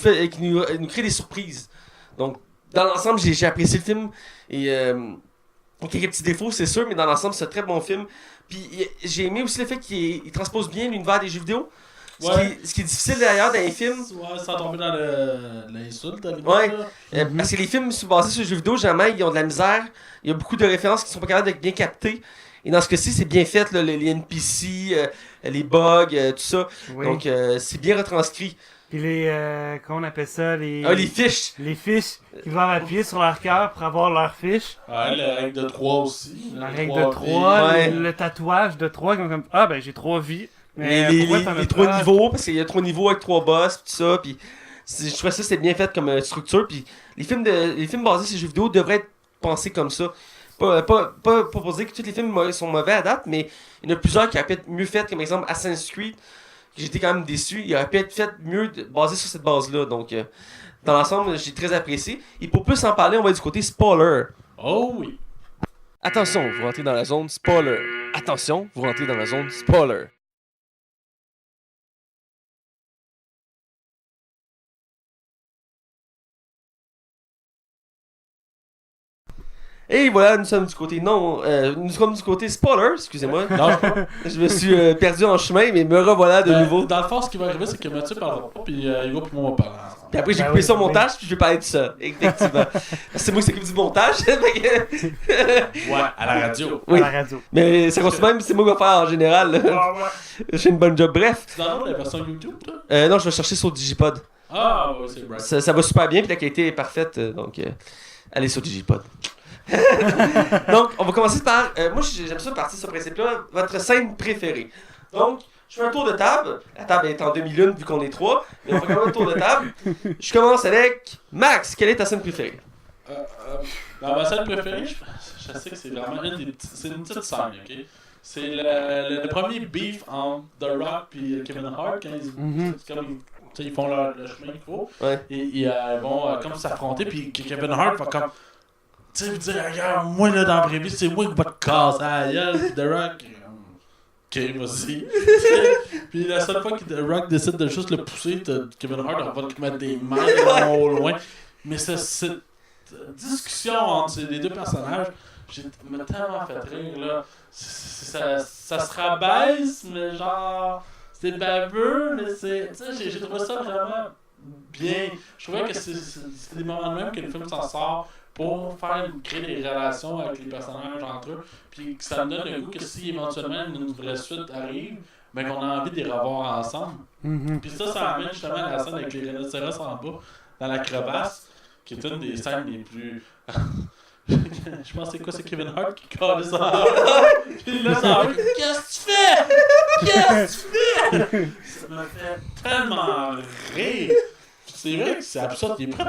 A: crée des surprises. Donc, dans l'ensemble, j'ai apprécié le film. Et quelques petits défauts, c'est sûr, mais dans l'ensemble, c'est un très bon film. Puis j'ai aimé aussi le fait qu'il transpose bien l'univers des jeux vidéo.
B: Ouais.
A: Ce qui est difficile d'ailleurs dans les films.
B: Ouais, sans tomber dans l'insulte.
A: Ouais. Parce que les films basés sur les jeux vidéo, généralement, ils ont de la misère. Il y a beaucoup de références qui sont pas capables d'être bien captées. Et dans ce cas-ci, c'est bien fait, là, les NPC, les bugs, tout ça.
C: Oui.
A: Donc, c'est bien retranscrit.
C: Puis comment on appelle ça, les
A: fiches.
C: Les fiches qui doivent appuyer sur leur cœur pour avoir leur fiche.
B: Ouais, la règle de 3 aussi.
C: La règle de 3,
A: ouais.
C: le tatouage de 3, comme j'ai 3 vies. Mais
A: Les 3 niveaux, parce qu'il y a 3 niveaux avec 3 boss, pis tout ça, puis je trouvais ça c'est bien fait comme structure, puis les films basés sur les jeux vidéo devraient être pensés comme ça. Pas pour dire que tous les films sont mauvais à date, mais il y en a plusieurs qui auraient pu être mieux faits, comme exemple Assassin's Creed, que j'étais quand même déçu, il aurait pu être fait mieux basé sur cette base-là, donc dans l'ensemble, j'ai très apprécié. Et pour plus en parler, on va du côté spoiler.
B: Oh oui.
A: Attention, vous rentrez dans la zone spoiler. Attention, vous rentrez dans la zone spoiler. Et voilà, nous sommes du côté nous sommes du côté spoiler, excusez-moi.
B: Non,
A: Je me suis perdu en chemin, mais me revoilà de nouveau.
B: Dans le fond, ce qui va arriver, c'est que Mathieu parlera pas, puis Hugo puis moi on va parler ensemble.
A: Puis après, j'ai coupé ça au montage, puis je vais parler de ça, effectivement. C'est moi qui s'occupe du montage.
B: Ouais, à la radio.
A: Oui.
C: À la radio.
A: Mais ça continue même, c'est moi qui vais faire en général. J'ai une bonne job. Bref.
B: Tu downloads la version YouTube, toi?
A: Non, je vais chercher sur Digipod.
B: Ah, ouais, c'est vrai.
A: Ça va super bien, puis la qualité est parfaite, donc allez sur Digipod. Donc, on va commencer par. Moi, j'aime ça partir sur ce principe-là. Votre scène préférée. Donc, je fais un tour de table. La table est en demi-lune vu qu'on est 3. Mais on va quand même un tour de table. Je commence avec Max. Quelle est ta scène préférée?
B: Dans ma scène préférée, je sais que c'est vraiment c'est une petite scène, ok? C'est le premier beef entre The Rock et Kevin Hart quand ils font le chemin qu'il faut.
A: Ouais.
B: Et ils vont comme s'affronter, puis Kevin Hart va comme. Tu sais, vous dire, regarde, moi là dans la vraie vie, c'est moi qui vais te casser la gueule, The Rock. Ok, vas-y. Puis la seule fois que The Rock décide de juste le pousser, Kevin Hart va te mettre des mains au loin. Mais cette discussion entre les deux personnages, m'a tellement fait rire là. Ça se rabaisse, mais genre. C'est baveux, mais c'est. Tu sais, j'ai trouvé ça vraiment bien. Je trouvais que c'est des moments de même que le film s'en sort pour créer des relations avec les personnages entre eux, puis que ça me donne le goût que si éventuellement une vraie suite arrive, ben qu'on a envie de les revoir ensemble. Puis ça amène justement à la scène avec les rhinocéros en bas, dans la crevasse, qui est une des scènes les plus... Je pense que c'est quoi, c'est Kevin Hart qui colle ça. Puis là, ça qu'est-ce que tu fais? Qu'est-ce que tu fais? Ça m'a fait tellement rire. C'est vrai que c'est absurde, il est prêt.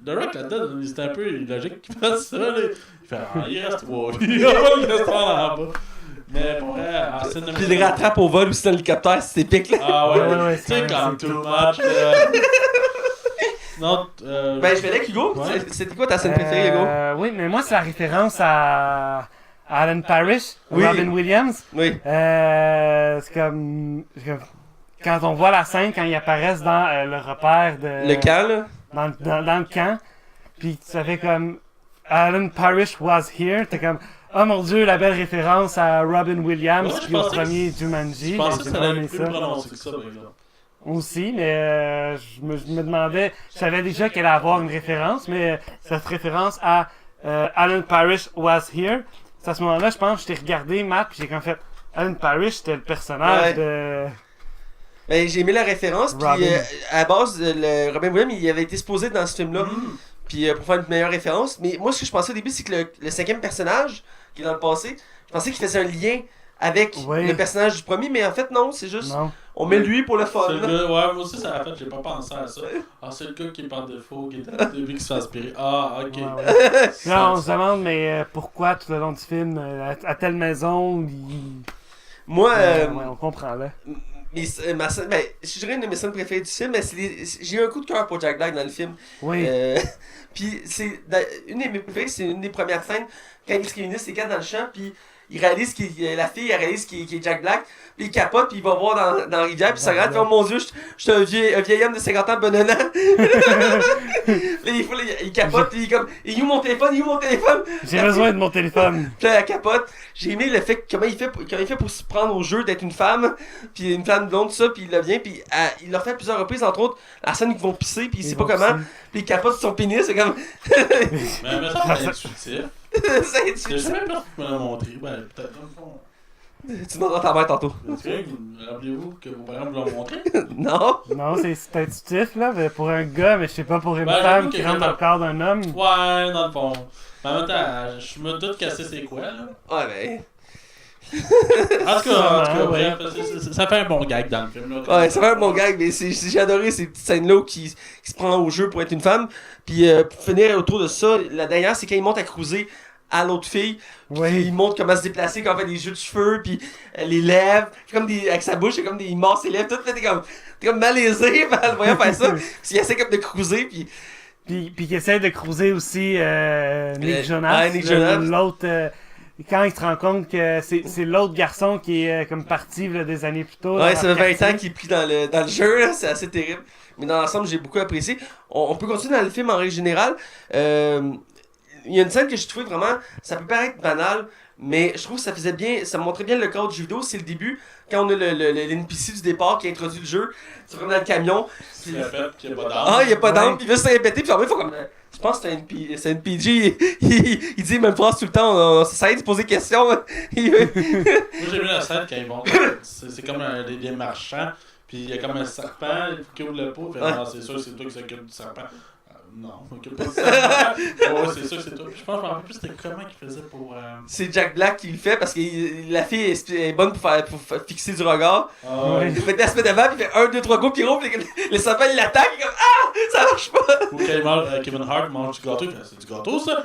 B: The Rock là-dedans, c'était un peu illogique qu'il fasse ça. Là. Il fait il reste 3 vies. Il reste 3 en bas. Mais pour vrai, en scène de
A: Puis il le rattrape au vol aussi dans l'hélicoptère, c'est épique là.
B: Ah ouais,
C: Ouais,
B: tu sais,
C: c'est
B: comme
C: vrai,
B: too much. Non,
A: Ben, je vais avec Hugo.
B: Ouais.
A: C'était quoi ta scène préférée, Hugo?
C: Oui, mais moi, c'est la référence à Alan Parrish,
A: Oui.
C: Robin Williams.
A: Oui.
C: C'est comme quand on voit la scène, quand ils apparaissent dans le repère de...
A: Le camp, là.
C: Dans le camp. Puis ça fait comme Alan Parrish was here. T'es comme, oh mon dieu, la belle référence à Robin Williams,
B: Ouais, je
C: puis au
B: pensais
C: premier Jumanji.
B: je pensais que
C: J'ai
B: ça
C: vraiment
B: allait
C: aimé
B: plus
C: ça.
B: prononcer que ça, par exemple.
C: Aussi, mais je me demandais, je savais déjà qu'elle allait avoir une référence, mais cette référence à Alan Parrish was here, c'est à ce moment-là, je pense, je t'ai regardé, Matt, puis j'ai comme fait, Alan Parrish, c'était le personnage de...
A: Ben, j'ai aimé la référence, puis
C: Robin.
A: à la base, le Robin Williams, il avait été supposé dans ce film-là, puis pour faire une meilleure référence. Mais moi, ce que je pensais au début, c'est que le cinquième personnage, qui est dans le passé, je pensais qu'il faisait un lien avec
C: Oui.
A: le personnage du premier, mais en fait, non, c'est juste,
C: Non.
A: on met lui pour le fun.
B: C'est le
A: là.
B: gars, ouais, moi aussi, ça a fait, j'ai pas pensé à ça. Ah, c'est le gars qui est par défaut, qui est au début, qui se fait aspirer. Ah, ok.
C: Ouais, ouais. Là, on se demande, mais pourquoi tout le long du film, à telle maison,
A: Moi,
C: ouais, on comprend, là.
A: ben, je dirais une de mes scènes préférées du film, mais j'ai eu un coup de cœur pour Jack Black dans le film.
C: Oui.
A: Puis une de mes préférées, c'est une des premières scènes quand il se réunissent les quatre dans le champ, puis il réalise la fille elle réalise qu'il est Jack Black, puis il capote, puis il va voir dans la rivière, puis il se regarde, puis oh mon dieu, je suis un vieil homme de 50 ans bonhonnant. Là, il capote, puis il est comme, il est où mon téléphone, il est où mon téléphone?
C: J'ai besoin de mon téléphone.
A: Puis là, elle capote. J'ai aimé le fait comment il fait pour se prendre au jeu d'être une femme, puis une femme blonde, tout ça, puis il le vient, puis il l'a fait à plusieurs reprises, entre autres, la scène où ils vont pisser, puis il sait pas comment, puis il capote sur son pénis, c'est comme.
B: Mais ça, c'est intuitif.
A: C'est
B: J'ai
A: intuitif.
B: jamais personne qui me l'a montré. Ben, peut-être dans le fond.
A: Tu demanderas ta mère tantôt.
B: Rappelez-vous que vos parents vous l'ont montré?
A: Non?
C: Non, c'est intuitif, là, mais pour un gars, mais je sais pas, pour une
B: Ben,
C: femme
B: j'avoue
C: qui
B: que
C: rentre dans le corps d'un homme.
B: Ouais, dans le fond. Mais en même temps, je me doute que c'est quoi, là.
A: Ouais, ben.
B: En tout cas,
C: ouais.
B: bref, ça fait un bon gag dans le film, là.
A: Ouais, c'est vraiment un bon gag, mais j'ai adoré ces petites scènes-là où qui se prend au jeu pour être une femme. Puis pour finir autour de ça, la dernière, c'est quand il monte à cruiser à l'autre fille. Puis
C: Oui.
A: il montre comment se déplacer, quand on fait des jeux de cheveux, puis les lèvres. Comme avec sa bouche, c'est comme il mord ses lèvres. Tout fait, t'es comme malaisé en le voyant faire ça. Parce qu'il essaie comme de cruiser, puis.
C: Puis qui essaie de cruiser aussi Nick Jonas.
A: Ah, Nick Jonas.
C: L'autre. Quand il se rend compte que c'est l'autre garçon qui est comme parti là, des années plus tôt.
A: Ouais,
C: dans
A: ça
C: leur
A: fait 20 ans
C: quartier.
A: qu'il est pris dans le jeu, là, c'est assez terrible. Mais dans l'ensemble, j'ai beaucoup apprécié. On peut continuer dans le film en règle générale. Il y a une scène que j'ai trouvé vraiment, ça peut paraître banal, mais je trouve que ça faisait bien, ça montrait bien le cadre du jeu vidéo, c'est le début, quand on a l'NPC du départ qui introduit le jeu, c'est comme dans le camion.
B: Il répète qu'il n'y a pas d'arme.
A: Ah, il n'y a pas d'arme,
C: Ouais.
A: puis il veut se répéter, puis en fait, il faut comme. Je pense que c'est un PG, il dit même phrase tout le temps, on s'arrête de se poser des questions.
B: Moi, j'ai vu la scène quand ils vont. C'est comme des marchands, puis il y a comme un serpent qui ouvre le pot. Fait,
A: Ouais.
B: non, c'est sûr, c'est toi qui s'occupe du serpent. Non, on s'occupe pas du serpent. Ouais, c'est sûr, c'est toi. Puis je pense, je m'en rappelle plus c'était comment qu'il faisait pour.
A: C'est Jack Black qui le fait parce que la fille est bonne pour fixer du regard.
B: Ah,
C: Ouais.
A: Il fait la semaine avant, puis il fait 1, 2, 3 coups, puis il roule, puis le serpent il l'attaque, il est comme ah, ça marche pas!
B: Ou quand il mange, Kevin Hart mange du gâteau, il fait c'est du gâteau ça?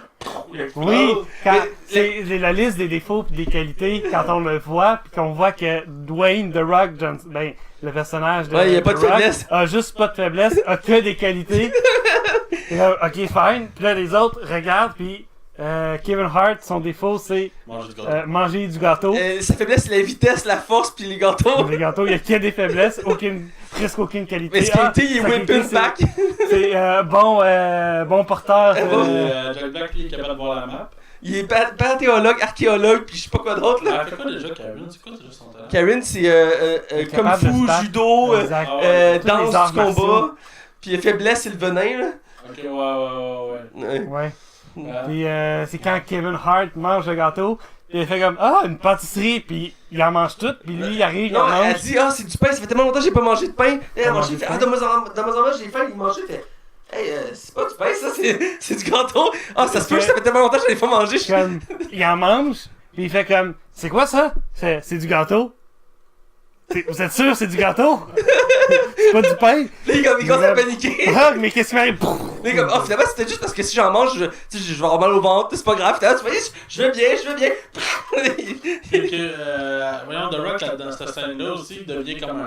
C: Oui, quand
A: Mais-
C: c'est la liste des défauts et des qualités quand on le voit, puis qu'on voit que Dwayne The Rock Johnson, ben le personnage de
A: Ouais, il y a pas
C: The
A: de
C: Rock,
A: faiblesse.
C: a juste pas de faiblesse, a que des qualités. Et là, ok, fine. Puis là les autres regardent, puis Kevin Hart, son défaut c'est
B: Mange du gâteau.
C: manger du gâteau.
A: Sa faiblesse, c'est la vitesse, la force, puis les gâteaux.
C: Les gâteaux, il y a que des faiblesses, presque aucune qualité.
A: Mais ce qualité, il est
C: sa
A: whip
C: qualité,
A: and back.
C: C'est bon porteur.
B: Jack Black, lui, est capable de voir la map.
A: Il est paléontologue, archéologue, puis je sais pas quoi d'autre là.
B: Elle fait quoi déjà, Karen? C'est quoi déjà son talent?
A: Karen, c'est kung
C: capable de
A: fu,
C: se battre.
A: judo,
C: Exact.
B: Ah ouais.
C: Tous les
A: danse
C: arts
A: du combat.
C: martiaux.
A: Puis faiblesse, c'est le venin là.
B: Ok, ouais.
C: Ouais.
B: Ah.
C: Puis c'est quand Kevin Hart mange le gâteau, puis il fait comme une pâtisserie, puis il en mange tout, puis lui il arrive, il
A: Non,
C: en
A: elle
C: mange.
A: dit c'est du pain, ça fait tellement longtemps que j'ai pas mangé de pain. Elle a
C: Pas
A: mangé,
C: mangé
A: il
C: de
A: fait
C: pain.
A: donne-moi j'ai faim, il mange, il fait Hey, c'est pas du pain, ça, c'est du gâteau. Ah, ça se peut que ça fait tellement longtemps que je l'ai pas mangé.
C: Comme, il en mange, puis il fait comme, c'est quoi ça? C'est du gâteau. Vous êtes sûr, c'est du gâteau? C'est pas du pain?
A: Là, il commence à paniquer.
C: Ah, mais qu'est-ce qui m'arrive?
A: Là, comme, oh, finalement, c'était juste parce que si j'en mange, je vais avoir mal au ventre, c'est pas grave. Finalement, tu vois, je vais bien.
B: Et que, voyons, The Rock, dans cette scène-là aussi, il devient comme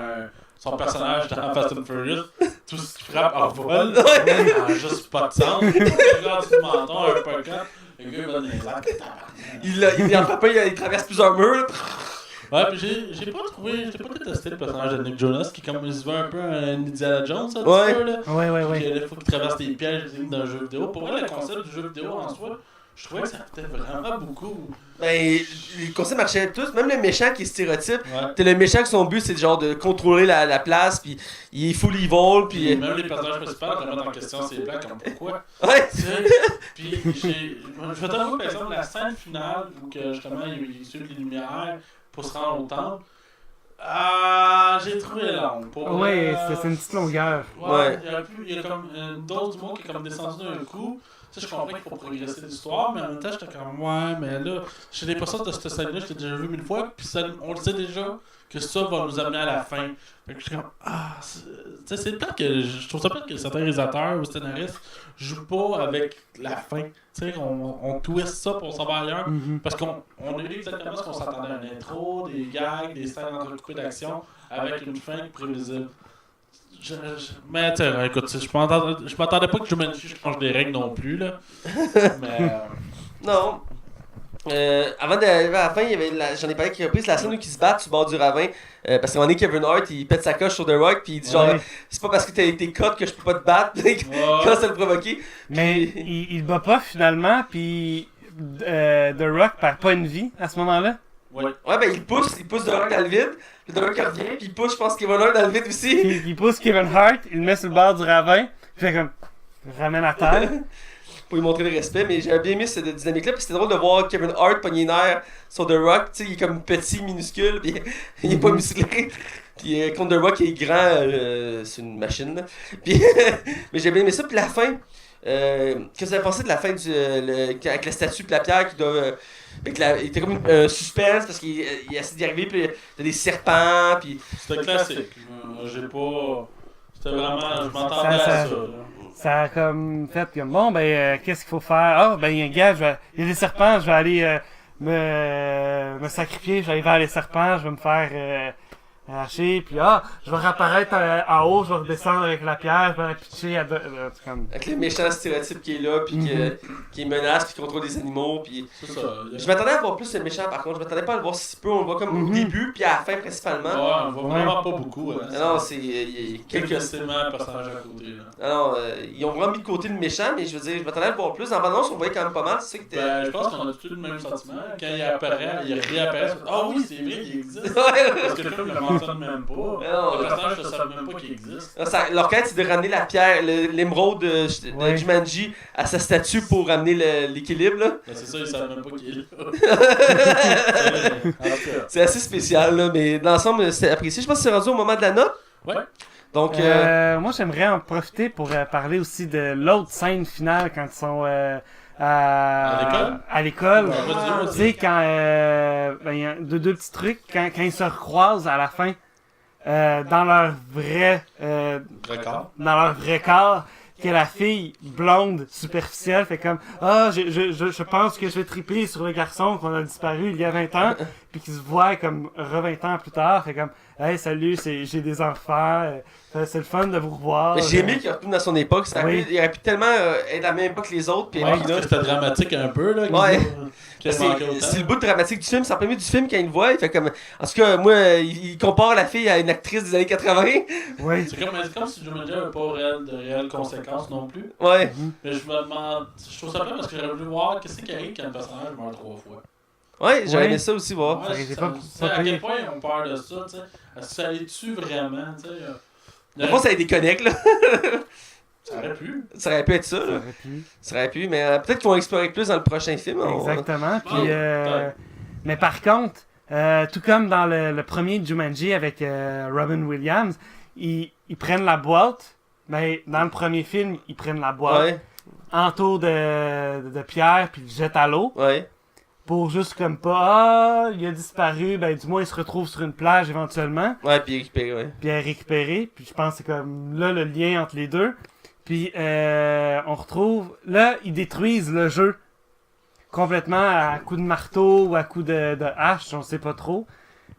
B: son personnage dans Fast and Furious. Tout ce qui frappe en vol, juste pas de sens. Il regarde du menton, un peu quand le gars va dans les airs.
A: Il en frappe un, il traverse plusieurs murs.
B: Ouais, puis j'ai pas détesté le personnage de Nick Jonas qui comme il se veut un peu un Indiana Jones, ça,
A: Ouais.
B: peu, là.
C: Ouais.
B: Il faut qu'il traverse des pièges d'un jeu vidéo. Pour vrai, le concept du jeu vidéo en soi, je trouvais que ça coûtait vraiment beaucoup.
A: Ben, le concept marchait tous, même le méchant qui est stéréotype.
B: Ouais.
A: T'as le méchant que son but c'est genre de contrôler la place, puis il est full evil,
B: Puis
A: puis.
B: même les personnages principaux remettent en question ces blagues comme pourquoi.
A: Ouais!
B: Tu sais, puis je vais t'avouer par exemple la scène finale où que, justement il suit les lumières pour se rendre au temple. J'ai trouvé long.
C: Ouais, c'est une petite longueur.
A: Ouais.
B: Il y a comme une dose du mot qui est comme descendue d'un coup. Tu sais, je comprends qu'il faut progresser l'histoire, mais en même temps, j'étais comme, ouais, mais là, je n'ai pas ça de cette scène-là, je l'ai déjà vu 1000 fois, puis ça, on le sait déjà que ça va nous amener à la fin. Fait que je suis comme, tu sais, c'est peut-être que, je trouve ça peut-être que certains réalisateurs ou scénaristes jouent pas avec la fin. Tu sais, on twist ça pour s'en va ailleurs, parce qu'on a eu exactement ce qu'on s'attendait, une intro, des gags, des scènes entrecoupées d'action, avec une fin prévisible. Mais tu sais, écoute, je m'attendais pas que Jumanji change des règles non plus, là. Mais.
A: Non. Avant d'arriver à la fin, il y avait j'en ai parlé quelques reprises, la scène où ils se battent sur le bord du ravin. Parce qu'à un moment donné, Kevin Hart, il pète sa coche sur The Rock, puis il dit genre, c'est pas parce que t'as été cut que je peux pas te battre, quand ça le provoquer.
C: Mais il bat pas finalement, puis The Rock perd pas une vie à ce moment-là.
A: Ouais, ben il pousse The Rock dans le vide, puis The Rock revient, puis il pousse, je pense, Kevin Hart dans le vide aussi.
C: Il pousse Kevin Hart, il le met sur le bord du ravin, il fait comme, ramène à terre.
A: Pour lui montrer le respect, mais j'avais bien aimé cette dynamique-là, puis c'était drôle de voir Kevin Hart pogner une air sur The Rock, tu sais, il est comme petit, minuscule, puis il est pas musclé. Puis contre The Rock, il est grand, c'est une machine, là. Puis, mais j'ai bien aimé ça, puis la fin, qu'est-ce que vous avez pensé de la fin avec la statue et la pierre qui doivent... il était comme un suspense parce qu'il essaie d'y arriver, puis t'as des serpents, puis...
B: C'était classique. J'ai pas... C'était vraiment... Je m'entendais à ça, là.
C: Ça a comme fait comme bon qu'est-ce qu'il faut faire? Gars, il y a des serpents, je vais aller me sacrifier, je vais aller vers les serpents, je vais me faire hacher, puis je vais réapparaître en haut, je vais redescendre avec la pierre, je vais la pitcher comme...
A: Avec le méchant stéréotype qui est là, puis qui menace, puis qui contrôle des animaux, puis...
B: C'est ça.
A: Je m'attendais à voir plus le méchant par contre, je m'attendais pas à le voir si peu, on le voit comme au début, puis à la fin principalement.
B: Ouais, on voit vraiment pas beaucoup. Hein,
A: non, c'est... il y a quelques...
B: un personnage à côté, là.
A: Non, ils ont vraiment mis de côté le méchant, mais je veux dire, je m'attendais à le voir plus. Dans l'annonce, on voyait quand même pas mal, c'est ça que
B: je pense qu'on a tous le même sentiment. Quand il apparaît, il réapparaît. Oui, c'est vrai qu'il existe.
A: Ouais.
B: Parce que le film le mentionne même pas.
A: Non,
B: le personnage ne savent même pas qu'il existe.
A: Leur quête, c'est de ramener la pierre, l'émeraude de Jumanji à sa statue pour ramener l'équilibre, là.
B: C'est ça, ils savent même pas qu'il est là.
A: C'est assez spécial, là, mais dans l'ensemble, c'est apprécié. Je pense que c'est rendu au moment de la note.
B: Ouais.
A: Donc,
C: moi, j'aimerais en profiter pour parler aussi de l'autre scène finale quand ils sont à l'école. Tu sais, quand il y a deux petits trucs, quand ils se recroisent à la fin, dans leur vrai corps, que la fille blonde superficielle fait comme je pense que je vais triper sur le garçon qu'on a disparu il y a 20 ans, puis qui se voit comme 20 ans plus tard, fait comme hey salut, j'ai des enfants, c'est le fun de vous revoir.
A: J'ai aimé qu'il retourne à son époque, il aurait pu tellement être à la même époque que les autres, puis
B: c'était dramatique un peu là.
A: Ouais. C'est le bout dramatique du film, c'est en premier du film quand il le voit, il fait comme... En tout cas, moi, il compare la fille à une actrice des années 80.
C: Ouais.
B: C'est comme si Jumanji n'avait pas de réelles conséquences non plus.
A: Ouais.
B: Mais je me demande... Je trouve ça bien parce que j'aurais voulu voir qu'est-ce qui arrive quand un personnage meurt 3 fois.
A: Ouais, j'aurais aimé ça aussi voir.
B: À quel point ils ont peur de ça, tu sais. Est-ce que ça les tue vraiment, tu sais.
A: Je pense que ça les déconnecte, là.
B: Ça aurait pu.
A: Ça aurait pu être ça, là. Ça aurait pu, mais peut-être qu'ils vont explorer plus dans le prochain film.
C: Exactement. Puis, mais par contre, tout comme dans le premier Jumanji avec Robin Williams, ils prennent la boîte Mais dans le premier film, ils prennent la boîte,
A: Ouais,
C: entour de pierre, puis ils le jettent à l'eau.
A: ouais.
C: Pour juste comme pas, il a disparu, ben du moins il se retrouve sur une plage éventuellement.
A: Ouais, puis récupérer, ouais.
C: Puis elle est récupérée. Puis je pense que c'est comme là le lien entre les deux. Puis on retrouve. Là, ils détruisent le jeu complètement à coup de marteau ou à coup de hache, on sait pas trop.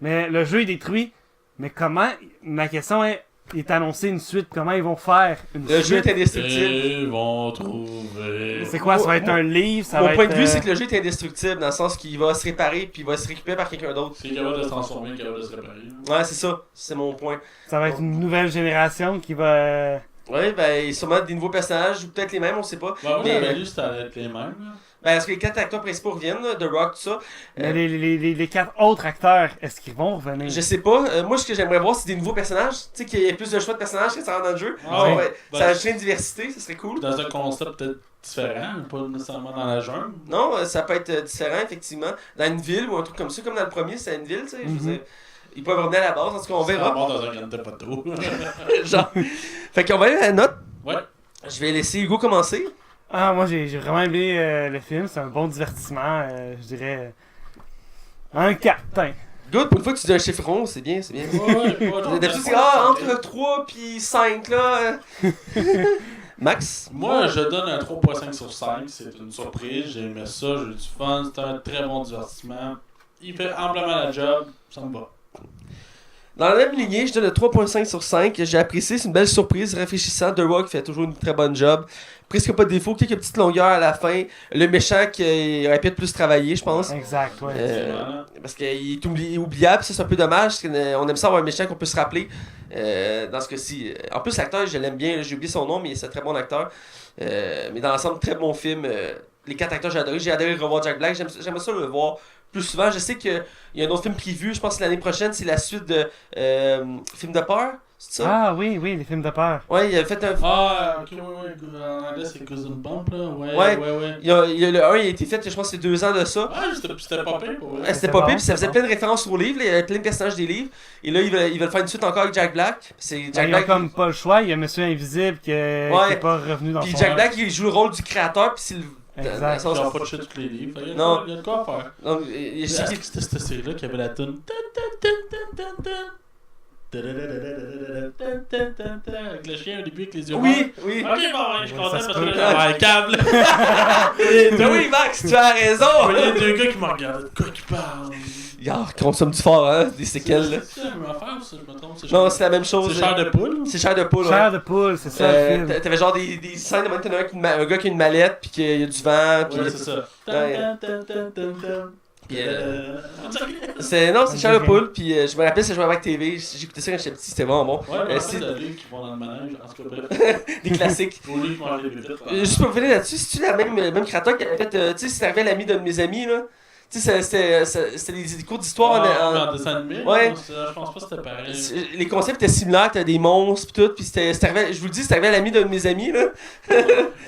C: Mais le jeu est détruit. Mais comment. Ma question est annoncé une suite. Comment ils vont faire une
A: Le jeu
C: suite?
A: est indestructible.
B: Ils vont trouver.
C: C'est quoi? Ça va être un livre? Ça
A: Mon
C: va
A: point
C: être,
A: de vue, c'est que le jeu est indestructible, dans le sens qu'il va se réparer, puis il va se récupérer par quelqu'un d'autre.
B: C'est capable de se transformer, capable de se réparer.
A: Ouais, c'est ça. C'est mon point.
C: ça va être une nouvelle génération qui va.
A: Ouais, ben, sûrement des nouveaux personnages, ou peut-être les mêmes, on sait pas.
B: Bah, moi,
A: Mais-
B: j'avais lu que ça allait être les mêmes. Là.
A: Ben, est-ce que les 4 acteurs principaux reviennent, là, The Rock, tout ça?
C: Mais les 4 autres acteurs, est-ce qu'ils vont revenir?
A: Je sais pas. Moi, ce que j'aimerais voir, c'est des nouveaux personnages. Tu sais, qu'il y ait plus de choix de personnages que ça rentre dans le jeu.
B: Ah
A: Ça,
B: ouais.
A: ouais,
B: Ben,
A: ça ajouterait une diversité, ça serait cool.
B: Dans un concept peut-être différent, pas nécessairement dans la jungle.
A: Non, ça peut être différent, effectivement. Dans une ville ou un truc comme ça, comme dans le premier, c'est une ville, tu sais. Je veux dire, ils peuvent revenir à la base, en tout cas, on
B: Ça va
A: verra.
B: avoir dans un Grand Theft Auto.
A: Genre. Fait qu'on va aller à la note.
B: Ouais.
A: Je vais laisser Hugo commencer.
C: Ah, moi j'ai vraiment aimé le film, c'est un bon divertissement, je dirais. Un 4, tiens.
A: Good, pour une fois que tu dis un chiffre rond, c'est bien, c'est bien.
B: Ouais, pas genre
A: D'habitude, c'est
B: 9,5.
A: entre 3 puis 5, là. Max?
B: Moi, je donne un 3.5 sur 5. C'est une surprise. J'ai aimé ça. J'ai eu du fun. C'était un très bon divertissement. Il fait amplement la job. Ça me va.
A: Dans la même lignée, je donne le 3.5 sur 5. J'ai apprécié, c'est une belle surprise, rafraîchissant. The Rock fait toujours une très bonne job. Presque pas de défaut, quelques petites longueurs à la fin. Le méchant qui aurait pu être plus travaillé, je pense.
C: Exact, ouais.
A: Parce qu'il est oubliable, ça c'est un peu dommage. Parce on aime ça avoir un méchant qu'on peut se rappeler. Dans ce cas-ci. En plus, l'acteur, je l'aime bien. J'ai oublié son nom, mais c'est un très bon acteur. Mais dans l'ensemble, très bon film. Les 4 acteurs, j'ai adoré. J'ai adoré revoir Jack Black. J'aimerais ça le voir plus souvent. Je sais qu'il y a un autre film prévu. Je pense que l'année prochaine, c'est la suite de film de peur. C'est ça?
C: Ah oui, les films de peur.
A: Ouais, il a fait un.
B: Ah, ok, ouais. En anglais, c'est Cousin Bump, là. Ouais.
A: Ouais. Il y a le 1, il a été fait, je pense, c'est 2 ans de ça.
B: Ouais, c'était pas pire pour vrai.
A: C'était
C: c'est
A: pas
C: bon,
A: pire, puis ça
C: c'est
A: faisait
C: bon.
A: plein de références au livre. Là, il y avait plein de personnages des livres. Et là, ils veulent faire une suite encore avec Jack Black. C'est
C: Ben,
A: Jack
C: ils ont
A: Black.
C: comme pas le choix, il y a Monsieur Invisible qui est pas revenu dans
A: Puis
C: son
A: Jack Black, il joue le rôle du créateur, puis c'est le.
C: Exact.
A: dans le sens-
B: Ils ont pas touché tous les livres. Il y a
A: Non.
B: de quoi à faire.
A: Donc, je sais qu'il-
B: C'était cette série-là qui avait la tune. Avec le chien au début avec les yeux
A: Oui,
B: morts.
A: oui.
B: Ok, bon, ouais, je suis
C: Ouais,
B: content
C: ça se
B: parce
C: peut.
B: que là, j'avais un câble.
A: Ben oui, Max, tu as
B: Il y
A: raison.
B: a deux gars qui me regardent. De quoi qu'ils parlent?
A: Consomme du fort, hein, des séquelles. Là.
B: C'est la même affaire ou ça, je me trompe?
A: Non, c'est la même chose.
B: C'est chair de poule?
A: C'est chair de poule, ouais.
C: Chair de poule, c'est ça le film.
A: T'avais genre des scènes de t'en as un gars qui a une mallette, puis qu'il y a du vent, puis.
B: Ouais, c'est ça.
A: Ouais. Puis,
B: Ouais,
A: non, c'est chair de poule, puis je me rappelle, c'est joué avec TV. J'écoutais ça quand j'étais petit, c'était vraiment bon.
B: mais
A: c'est
B: c'est des livres qui vont dans le manège. En tout cas, bref.
A: des classiques.
B: Au lieu de manger des bébites.
A: Juste pour revenir là-dessus, c'est-tu même créateur qui avait fait. Tu sais, c'est arrivé à l'ami d'un de mes amis, là. Tu sais, c'était des cours d'histoire
B: En dessin animé?
A: Ouais.
B: Je pense pas que c'était pareil.
A: Les concepts étaient similaires, t'as des monstres pis tout, pis c'était arrivé, je vous le dis, c'était arrivé à l'ami d'un de mes amis, là.
B: Je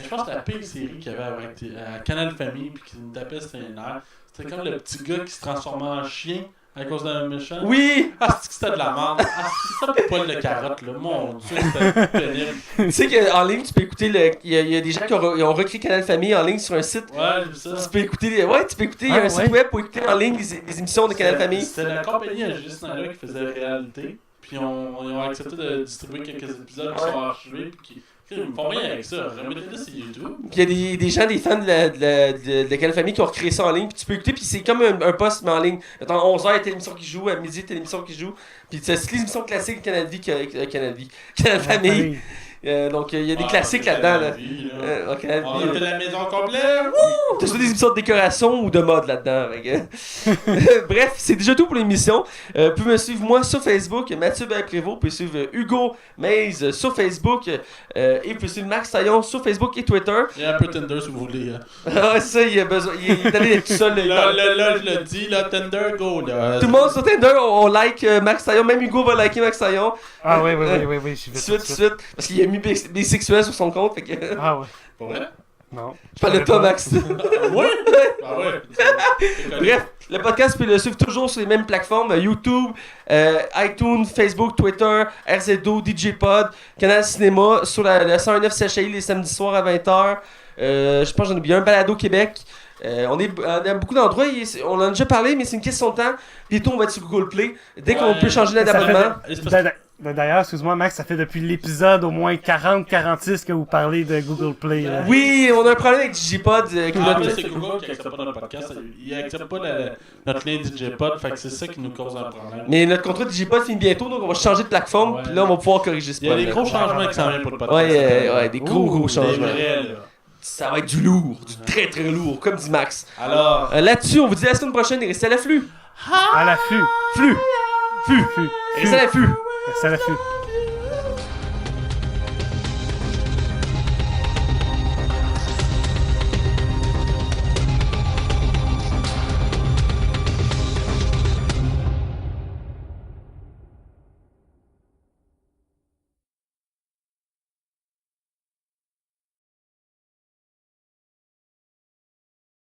B: pense que c'était la pire série qu'il y avait avec Canal Famille puis qui nous tapait ses nerfs. C'était comme le petit gars qui se transformait en chien à cause d'un méchant.
A: Oui!
B: Ah, c'est que c'était de la merde. Ah, c'est ça, poil de carotte, là. Mon dieu, c'était pénible.
A: Tu sais qu'en ligne, tu peux écouter il y a des gens qui ont recréé Canal Famille en ligne sur un site.
B: Ouais, j'ai vu ça.
A: Tu peux écouter, il y a un site web pour écouter en ligne des émissions de Canal Famille.
B: C'était la compagnie à Juste là qui faisait réalité. Puis ils ont accepté de distribuer quelques épisodes qui sont archivés. Puis ils me font rien avec ça. Remettez-le sur YouTube.
A: Puis il y a des gens, des fans de Canal Famille qui ont recréé ça en ligne. Puis tu peux écouter, puis c'est comme un post, mais en ligne. Attends, 11h, il y a telle émission qui joue, à midi, il y a telle émission qui joue. Puis c'est les émissions classiques de Canal Vie, Canal Famille. Donc il y a des classiques là-dedans. Là. Canal
B: On
A: Vie,
B: était la maison complète.
A: T'as soit des émissions de décoration ou de mode là-dedans. Bref, c'est déjà tout pour l'émission. Vous pouvez me suivre moi sur Facebook, Mathieu Prévost. Vous pouvez suivre Hugo Maze sur Facebook. Et vous pouvez suivre Max Taillon sur Facebook et Twitter.
B: Il y a un peu Tinder si vous voulez.
A: Ah, ça, il a besoin. Il est allé d'être tout seul.
B: Là, je le dis, là, Tinder, go. Là.
A: Tout le monde sur Tinder, on like Max Taillon. Même Hugo va liker Max Taillon.
C: Ah oui, je vais
A: Suite. Parce qu'il a mis bisexuel sur son compte. Fait que...
C: Ah ouais.
B: Pour vrai?
C: Non.
A: Je parle de toi, Max.
B: Ouais? Ah ouais.
A: Bref, Le podcast, vous pouvez le suivre toujours sur les mêmes plateformes, YouTube, iTunes, Facebook, Twitter, RZO, DJ Pod, Canal Cinéma, sur le 109 CHI les samedis soirs à 20h. Je pense que j'en ai oublié un, Balado Québec. On est à beaucoup d'endroits, on en a déjà parlé, mais c'est une question de temps. Bientôt, on va être sur Google Play. Dès qu'on peut changer d'abonnement.
C: D'ailleurs, excuse-moi Max, ça fait depuis l'épisode au moins 40-46 que vous parlez de Google Play. Là.
A: Oui, on a un problème avec Digipod.
B: C'est Google qui accepte pas notre podcast. Il accepte pas notre lien Digipod, fait que c'est ça qui nous cause un problème.
A: Mais notre contrat Digipod finit bientôt, donc on va changer de plateforme, puis là on va pouvoir corriger ce
B: problème. Il y a des gros changements qui s'en viennent pour le podcast.
A: Ouais, des gros changements.
B: Des vrais, là.
A: Ça va être du lourd, du très très lourd, comme dit Max.
B: Alors,
A: là-dessus, on vous dit la semaine prochaine, et restez à l'afflux.
C: À l'affût.
A: Flux. Restez à l'affût.
C: Restez à l'affût.